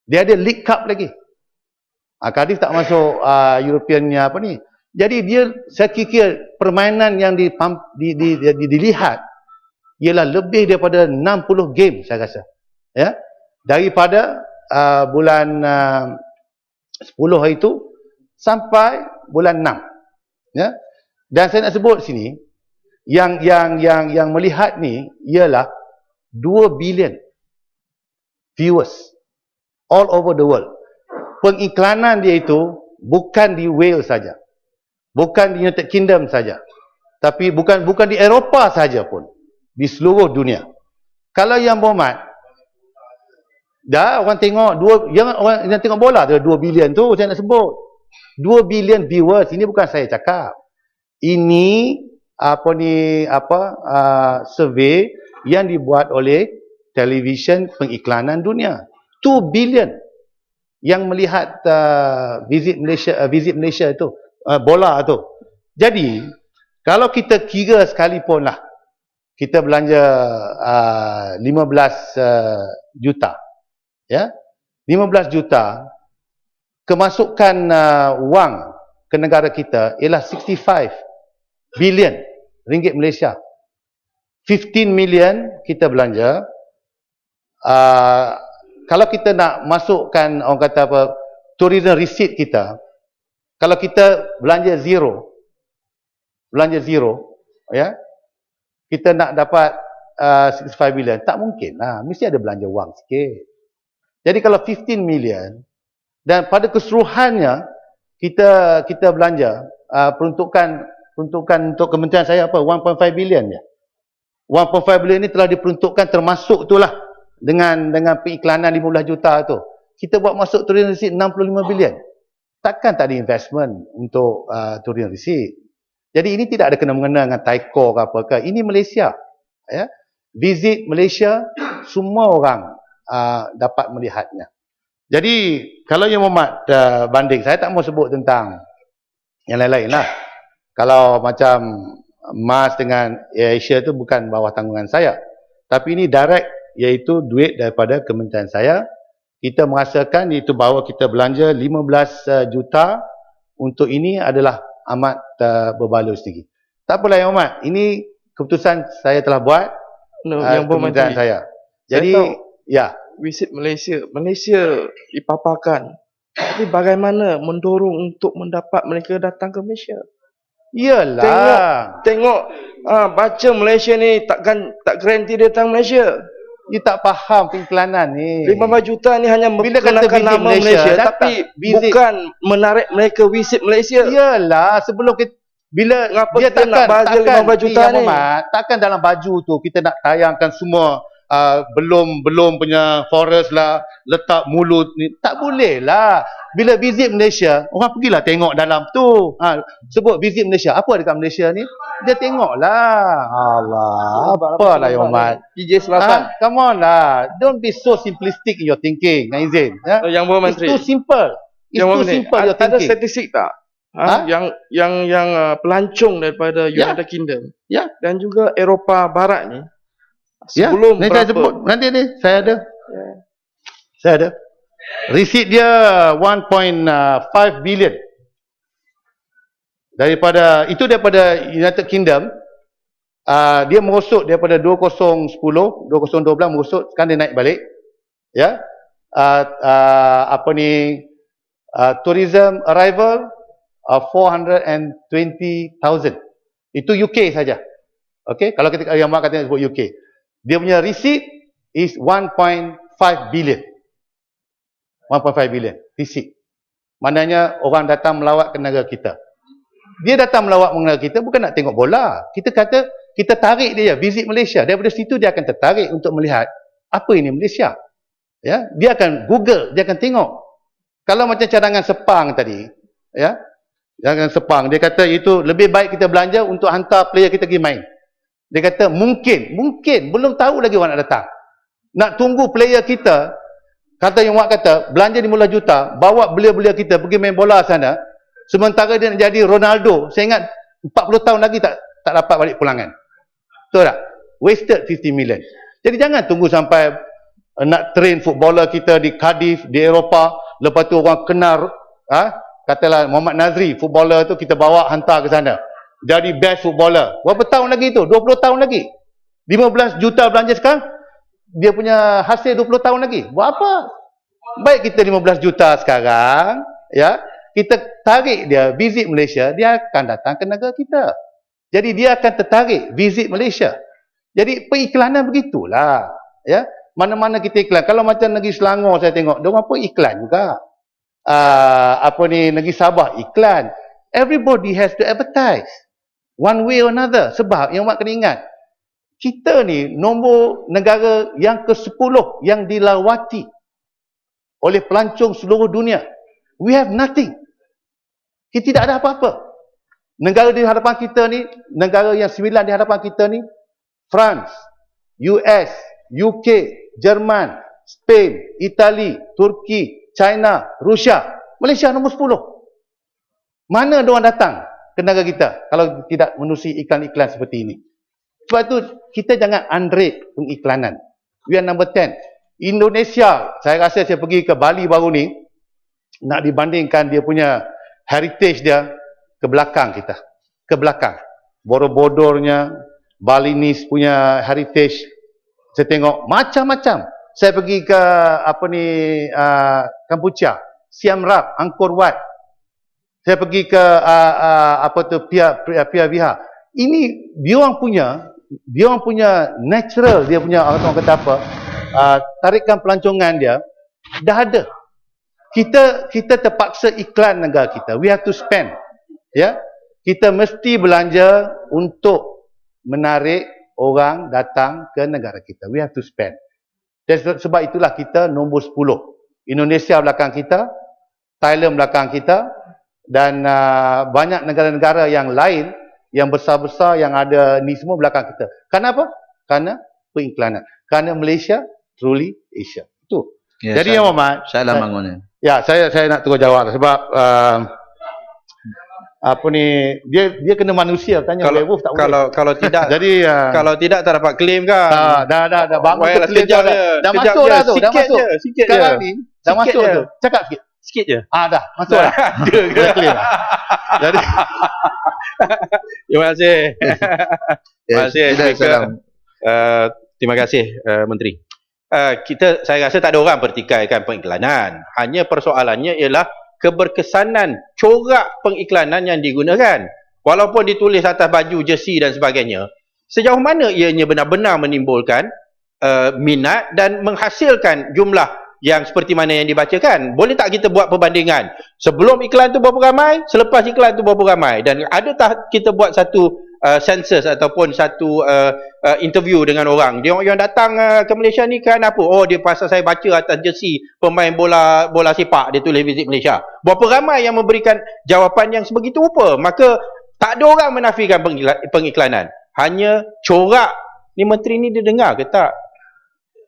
dia ada League Cup lagi. Cardiff tak masuk Europeannya apa ni. Jadi dia, saya kira permainan yang dilihat ialah lebih daripada 60 game saya rasa, ya, daripada bulan 10 itu sampai bulan 6, ya. Dan saya nak sebut sini yang melihat ni ialah 2 billion viewers all over the world. Pengiklanan dia itu bukan di Wales saja, bukan di United Kingdom saja, tapi bukan di Eropah saja pun, di seluruh dunia. Kalau yang Muhammad, dah orang tengok orang yang tengok bola tu 2 bilion tu saya nak sebut. 2 bilion viewers, ini bukan saya cakap. Ini survey yang dibuat oleh televisyen pengiklanan dunia. 2 bilion yang melihat visit Malaysia itu, bola tu. Jadi kalau kita kira sekalipun lah kita belanja 15 juta, ya, 15 juta, kemasukan wang ke negara kita ialah 65 bilion ringgit Malaysia. 15 million kita belanja. Kalau kita nak masukkan, orang kata apa, tourism receipt kita, kalau kita belanja zero, ya, kita nak dapat 65 billion, tak mungkin lah, mesti ada belanja wang sikit. Jadi kalau 15 million, dan pada keseluruhannya kita belanja, peruntukan untuk kementerian saya apa, 1.5 billion ya. 1.5 billion ni telah diperuntukkan, termasuk itulah dengan pengiklanan 15 juta tu. Kita buat masuk tourism receipt 65 bilion. Takkan tak ada investment untuk tourism receipt. Jadi ini tidak ada kena-mengena dengan Taiko ke apa ke. Ini Malaysia, ya. Visit Malaysia, semua orang dapat melihatnya. Jadi kalau yang Muhammad banding, saya tak mau sebut tentang yang lain-lain lah. Kalau macam MAS dengan AirAsia tu bukan bawah tanggungan saya, tapi ini direct, iaitu duit daripada kementerian saya kita merasakan itu bahawa kita belanja 15 juta untuk ini adalah amat berbaloi sedikit. Tak apalah Yang Hormat, ini keputusan saya telah buat, kementerian saya. Jadi, ya. Visit Malaysia dipaparkan. Tapi bagaimana mendorong untuk mendapat mereka datang ke Malaysia? Iyalah. Tengok baca Malaysia ni tak garanti dia datang Malaysia. You tak faham pengiklanan ni. 15 juta ni hanya memperkenalkan nama Malaysia tapi bukan menarik mereka visit Malaysia. Iyalah, sebelum kita bila dia takkan, nak bazir 15 juta ni. Takkan dalam baju tu kita nak tayangkan semua belum punya forest lah, letak mulut ni. Tak boleh lah. Bila visit Malaysia, orang pergilah tengok dalam tu. Sebut visit Malaysia. Apa dekat Malaysia ni? Dia tengoklah. Allah, apalah Yang Hormat. PJ Selatan. Come on lah. Don't be so simplistic in your thinking, Izin. Yang Berhormat Menteri. It's too simple. It's too simple your thinking. Ada statistik tak? Yang pelancong daripada United Kingdom dan juga Eropah Barat ni sebelum berapa? Saya sebut, nanti ni saya ada. Saya ada. Receipt dia 1.5 billion. Daripada United Kingdom, dia merosot daripada 2010, 2012 merosot, sekarang dia naik balik. Ya. Tourism arrival 420,000. Itu UK saja. Okey, kalau kita yang mak katanya sebut UK. Dia punya receipt is 1.5 billion. 1.5 billion receipt. Maknanya orang datang melawat ke negara kita. Dia datang melawat ke negara kita bukan nak tengok bola. Kita kata kita tarik dia visit Malaysia. Daripada situ dia akan tertarik untuk melihat apa ini Malaysia. Ya, dia akan Google, dia akan tengok. Kalau macam cadangan Sepang tadi, ya. Cadangan Sepang, dia kata itu lebih baik kita belanja untuk hantar player kita pergi main. Dia kata mungkin belum tahu lagi orang nak datang. Nak tunggu player kita, kata yang Wak kata, belanja 15 juta, bawa belia-belia kita pergi main bola sana, sementara dia nak jadi Ronaldo, saya ingat 40 tahun lagi tak dapat balik pulangan. Betul tak? Wasted 50 million. Jadi jangan tunggu sampai nak train footballer kita di Cardiff, di Eropah, lepas tu orang kenal, katalah Muhammad Nazri, footballer tu kita bawa hantar ke sana. Jadi best footballer. Berapa tahun lagi tu? 20 tahun lagi. 15 juta belanja sekarang, dia punya hasil 20 tahun lagi. Buat apa? Baik kita 15 juta sekarang, ya, kita tarik dia visit Malaysia, dia akan datang ke negara kita. Jadi dia akan tertarik visit Malaysia. Jadi periklanan begitulah, ya. Mana-mana kita iklan. Kalau macam negeri Selangor saya tengok, dia orang pun iklan juga. Negeri Sabah iklan. Everybody has to advertise. One way or another. Sebab yang Mak kena ingat, kita ni nombor negara yang ke-10 yang dilawati oleh pelancong seluruh dunia. We have nothing. Kita tidak ada apa-apa. Negara di hadapan kita ni, negara yang 9 di hadapan kita ni, France, US, UK, Jerman, Spain, Itali, Turki, China, Rusia. Malaysia nombor 10. Mana diorang datang ke negara kita kalau tidak menerusi iklan-iklan seperti ini? Sebab tu kita jangan underrate pengiklanan. We are number 10. Indonesia, saya rasa saya pergi ke Bali baru ni, nak dibandingkan dia punya heritage dia ke belakang kita. Ke belakang. Borobudur-nya, Balinese punya heritage, saya tengok macam-macam. Saya pergi ke Kampuchea, Siem Reap, Angkor Wat. Saya pergi ke Phia Viha. Ini dia orang punya natural, dia punya orang kata apa? Tarikan pelancongan dia dah ada. Kita terpaksa iklan negara kita. We have to spend. Ya. Kita mesti belanja untuk menarik orang datang ke negara kita. We have to spend. Dan sebab itulah kita nombor 10. Indonesia belakang kita, Thailand belakang kita, dan banyak negara-negara yang lain yang besar-besar yang ada ni semua belakang kita. Kenapa? Karena pengiklanan. Karena Malaysia truly Asia. Itu. Ya, jadi Yang Hormat, saya bangunnya. Ya, saya nak terus jawab sebab dia kena manusia tanya werewolf tak boleh. Kalau tidak jadi kalau tidak tak dapat claim kan. Dah bangun tu claim dah masuk dah tu, dah masuk. Sekarang ni Dah masuk tu. Cakap sikit. Sikit je. Dah masuk dah. Ada ke? Dah clear. Jadi Terima kasih. Terima kasih. Salam. Terima kasih Menteri. Saya rasa tak ada orang pertikaikan pengiklanan. Hanya persoalannya ialah keberkesanan corak pengiklanan yang digunakan. Walaupun ditulis atas baju, jersey dan sebagainya, sejauh mana ianya benar-benar menimbulkan minat dan menghasilkan jumlah yang seperti mana yang dibacakan. Boleh tak kita buat perbandingan? Sebelum iklan tu berapa ramai, selepas iklan tu berapa ramai? Dan ada tak kita buat satu census ataupun satu interview dengan orang? Dia yang datang ke Malaysia ni kan apa? Oh, dia pasal saya baca atas jersey pemain bola sepak, dia tulis Visit Malaysia. Berapa ramai yang memberikan jawapan yang sebegitu rupa? Maka tak ada orang menafikan pengiklanan. Hanya corak. Ni menteri ni dia dengar ke tak?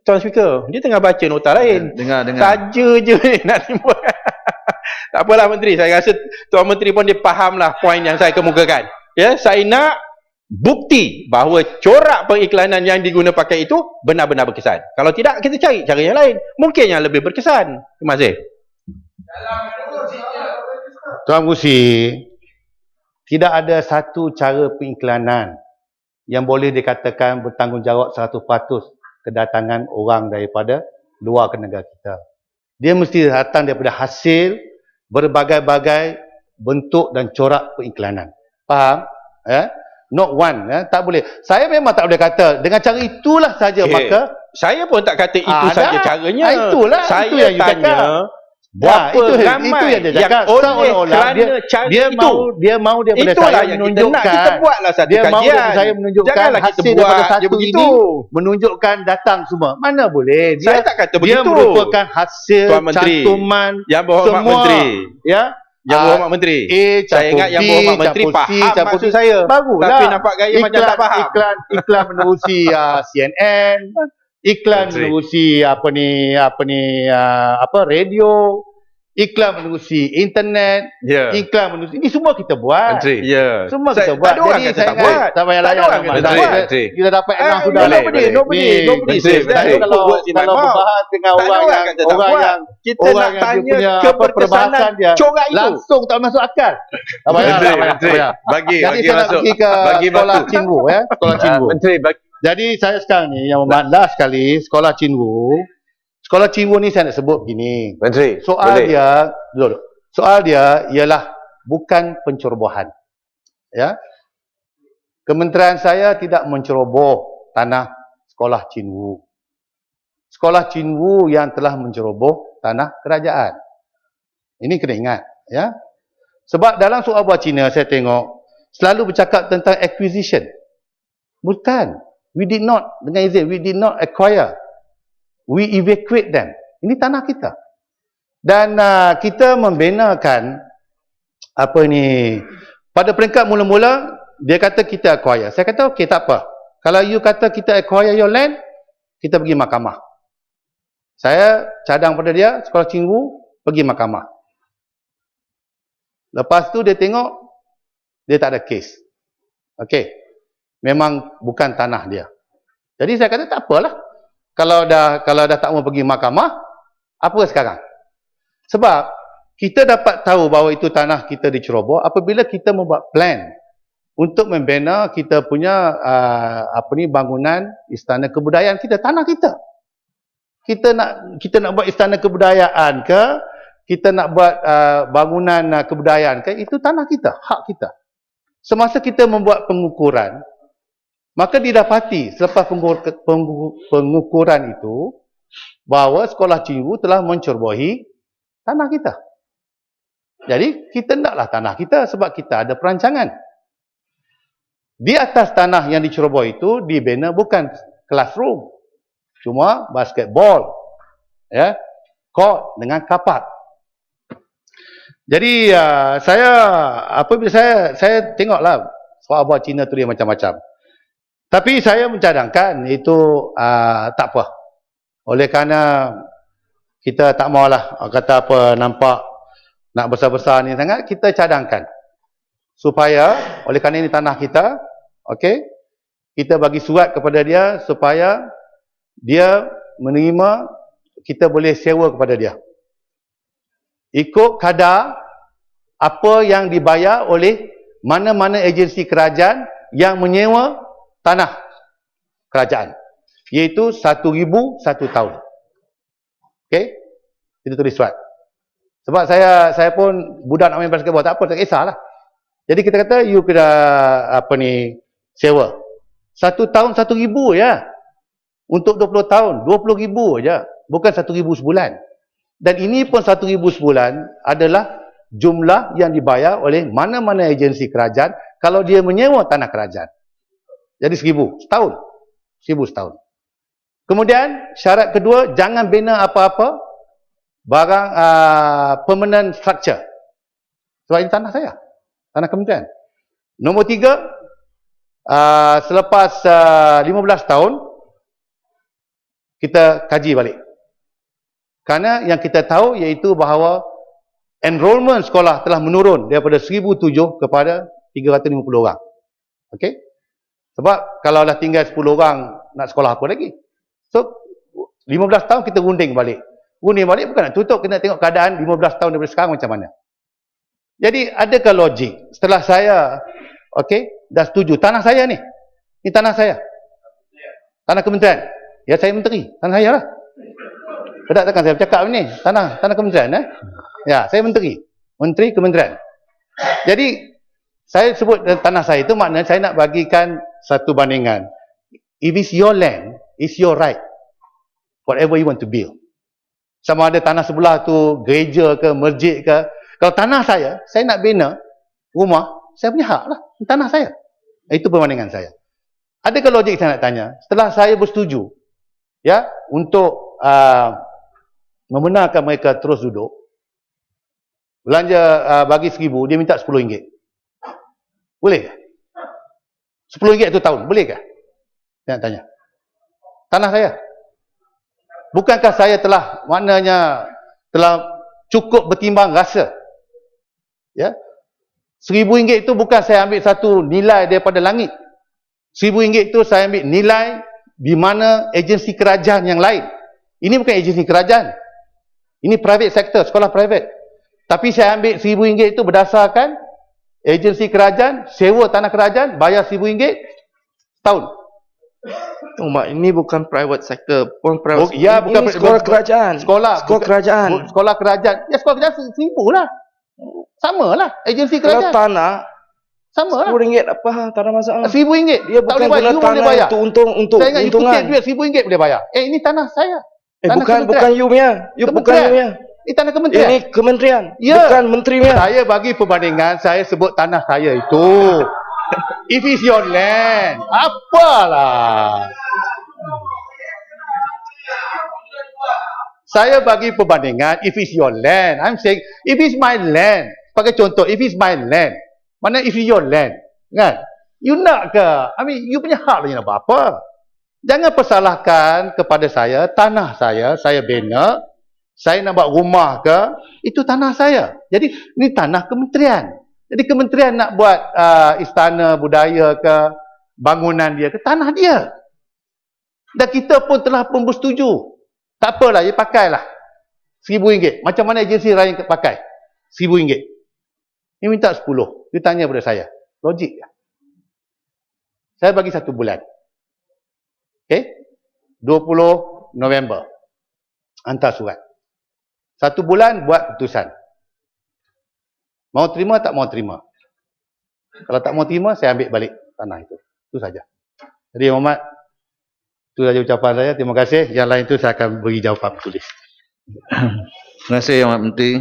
Tuan Speaker, dia tengah baca nota lain. Dengar. Saja je nak timbul. Tak apalah Menteri, saya rasa Tuan Menteri pun dia fahamlah poin yang saya kemukakan. Ya, saya nak bukti bahawa corak pengiklanan yang diguna pakai itu benar-benar berkesan. Kalau tidak, kita cari cara yang lain. Mungkin yang lebih berkesan. Terima kasih. Tuan Musi, tidak ada satu cara pengiklanan yang boleh dikatakan bertanggungjawab 100% kedatangan orang daripada luar ke negara kita. Dia mesti datang daripada hasil berbagai-bagai bentuk dan corak pengiklanan. Faham? Not one. Tak boleh. Saya memang tak boleh kata dengan cara itulah saja, maka saya pun tak kata itu saja caranya. Itulah. Saya itu yang tanya berapa ramai itu yang oleh kerana cara itu. Dia mahu daripada itulah saya yang menunjukkan. kita buatlah satu dia kajian. mahu daripada saya menunjukkan Janganlah hasil kita daripada buat satu begitu. ini menunjukkan datang semua. Mana boleh. Saya tak kata begitu. Dia merupakan hasil Tuan Menteri, cantuman yang berhormat semua. Menteri. Ya. Yang berhormat Menteri. Saya ingat yang berhormat Menteri faham maksud saya. Barulah. Tapi nampak gaya macam tak faham. Iklan menerusi CNN, iklan menerusi radio, iklan menerusi internet, iklan menerusi. Ini semua kita buat. Menteri. Semua kita buat. Tak ada orang kata tak buat. Tak payah layan. Kita dapat enam sudah. Nobody says that. Kalau berbahas dengan orang yang kita nak tanya keberkesanan corak itu. Langsung tak masuk akal. Tak payah. Bagi masuk. Bagi sekolah Chinwu. Sekolah Chinwu. Jadi saya sekarang ni yang last sekali sekolah Chinwu. Sekolah Chinwu ni saya nak sebut begini. Menteri, soal dia ialah bukan pencerobohan. Ya. Kementerian saya tidak menceroboh tanah sekolah Chinwu. Sekolah Chinwu yang telah menceroboh tanah kerajaan. Ini kena ingat, ya. Sebab dalam soal buah Cina saya tengok selalu bercakap tentang acquisition. Bukan. We did not acquire. We evacuate them. Ini tanah kita. Dan kita membenakan pada peringkat mula-mula dia kata kita acquire. Saya kata okey, tak apa. Kalau you kata kita acquire your land, kita pergi mahkamah. Saya cadang pada dia, sekolah Chinwu pergi mahkamah. Lepas tu dia tengok dia tak ada kes. Okey. Memang bukan tanah dia. Jadi saya kata tak apalah. Kalau dah tak mau pergi mahkamah, apa sekarang? Sebab kita dapat tahu bahawa itu tanah kita diceroboh apabila kita membuat plan untuk membina kita punya bangunan istana kebudayaan kita, tanah kita. Kita nak buat istana kebudayaan ke, kita nak buat bangunan kebudayaan ke, itu tanah kita, hak kita. Semasa kita membuat pengukuran, maka didapati selepas pengukuran itu bahawa sekolah Chinwu telah mencerobohi tanah kita. Jadi kita naklah tanah kita sebab kita ada perancangan. Di atas tanah yang diceroboh itu dibina bukan classroom, cuma basketball, ya, court dengan kapak. Jadi apabila saya tengoklah soal buah Cina tu dia macam-macam. Tapi saya mencadangkan itu tak apa. Oleh kerana kita tak maulah kata apa nampak nak besar-besar ni sangat, kita cadangkan. Supaya oleh kerana ini tanah kita, okey, kita bagi surat kepada dia supaya dia menerima, kita boleh sewa kepada dia. ikut kadar apa yang dibayar oleh mana-mana agensi kerajaan yang menyewa tanah kerajaan, iaitu 1,000 satu tahun. Okey, itu tulis surat. Sebab saya pun budak nak main basketball, tak apa, tak kisahlah. Jadi kita kata you kena sewa 1 tahun 1,000 ya. Untuk 20 tahun 20,000 aja, bukan 1,000 sebulan. Dan ini pun 1,000 sebulan adalah jumlah yang dibayar oleh mana-mana agensi kerajaan kalau dia menyewa tanah kerajaan. Jadi 1,000 setahun. 1,000 setahun. Kemudian syarat kedua, jangan bina apa-apa barang permanent structure. Sebab ini tanah saya, tanah kementerian. Nombor 3, selepas 15 tahun kita kaji balik. Kerana yang kita tahu iaitu bahawa enrolment sekolah telah menurun daripada 1,007 kepada 350 orang. Okey? Sebab kalau dah tinggal 10 orang nak sekolah apa lagi? So 15 tahun kita gunting balik. Gunting balik bukan nak tutup, kita nak tengok keadaan 15 tahun daripada sekarang macam mana. Jadi adakah logik setelah saya dah setuju tanah saya ni? Ni tanah saya. Tanah kementerian. Ya, saya menteri, tanah saya lah. Betul takkan saya bercakap ni, tanah kementerian Ya, saya menteri kementerian. Jadi saya sebut tanah saya itu maknanya saya nak bagikan satu bandingan. If it's your land, it's your right. Whatever you want to build. Sama ada tanah sebelah tu gereja ke, masjid ke. Kalau tanah saya nak bina rumah, saya punya hak lah. Tanah saya. Itu perbandingan saya. Adakah logik saya nak tanya? Setelah saya bersetuju ya untuk membenarkan mereka terus duduk, belanja bagi 1,000, dia minta RM10. Boleh ke? RM10 itu tahun, boleh ke? Saya nak tanya. Tanah saya. Bukankah saya telah cukup bertimbang rasa? Ya. RM1,000 itu bukan saya ambil satu nilai daripada langit. RM1,000 itu saya ambil nilai di mana agensi kerajaan yang lain. Ini bukan agensi kerajaan. Ini private sector, sekolah private. Tapi saya ambil RM1,000 itu berdasarkan agensi kerajaan, sewa tanah kerajaan, bayar RM1,000 setahun. Ini bukan private sector, bukan private. Ya, bukan sekolah kerajaan. Sekolah kerajaan. Ya, sekolah kerajaan RM1,000 lah. Sama lah, agensi kerajaan. Kalau tanah sama lah. RM10 apa, tak ada masalah. RM1,000. Dia bukan guna tanah itu untuk saya ingat untungan. You duit RM1,000 boleh bayar. Ini tanah saya. Bukan you punya. Bukan you punya. Ini tanah kementerian. Ini kementerian. Ya. Bukan menterinya. Saya bagi perbandingan, saya sebut tanah saya itu. If it's your land, apalah. Saya bagi perbandingan, if it's your land. I'm saying, if it's my land. Pakai contoh, if it's my land. Mana if it's your land, kan? You nak ke? You punya hak lagi nak apa-apa. Jangan persalahkan kepada saya, tanah saya bina, saya nak buat rumah ke, itu tanah saya. Jadi, ini tanah kementerian. Jadi, kementerian nak buat istana budaya ke, bangunan dia ke, tanah dia. Dan kita pun telah pun bersetuju. Tak apalah, dia pakailah. RM1,000. Macam mana agensi lain pakai? RM1,000. Dia minta 10. Dia tanya pada saya. Logik tak? Saya bagi 1 bulan. 20 November. Hantar surat. 1 bulan buat keputusan. Mau terima tak mau terima? Kalau tak mau terima, saya ambil balik tanah itu. Itu saja. Jadi Muhammad, itu saja ucapan saya. Terima kasih. Yang lain itu saya akan beri jawapan tulis. Terima kasih Yang Menteri.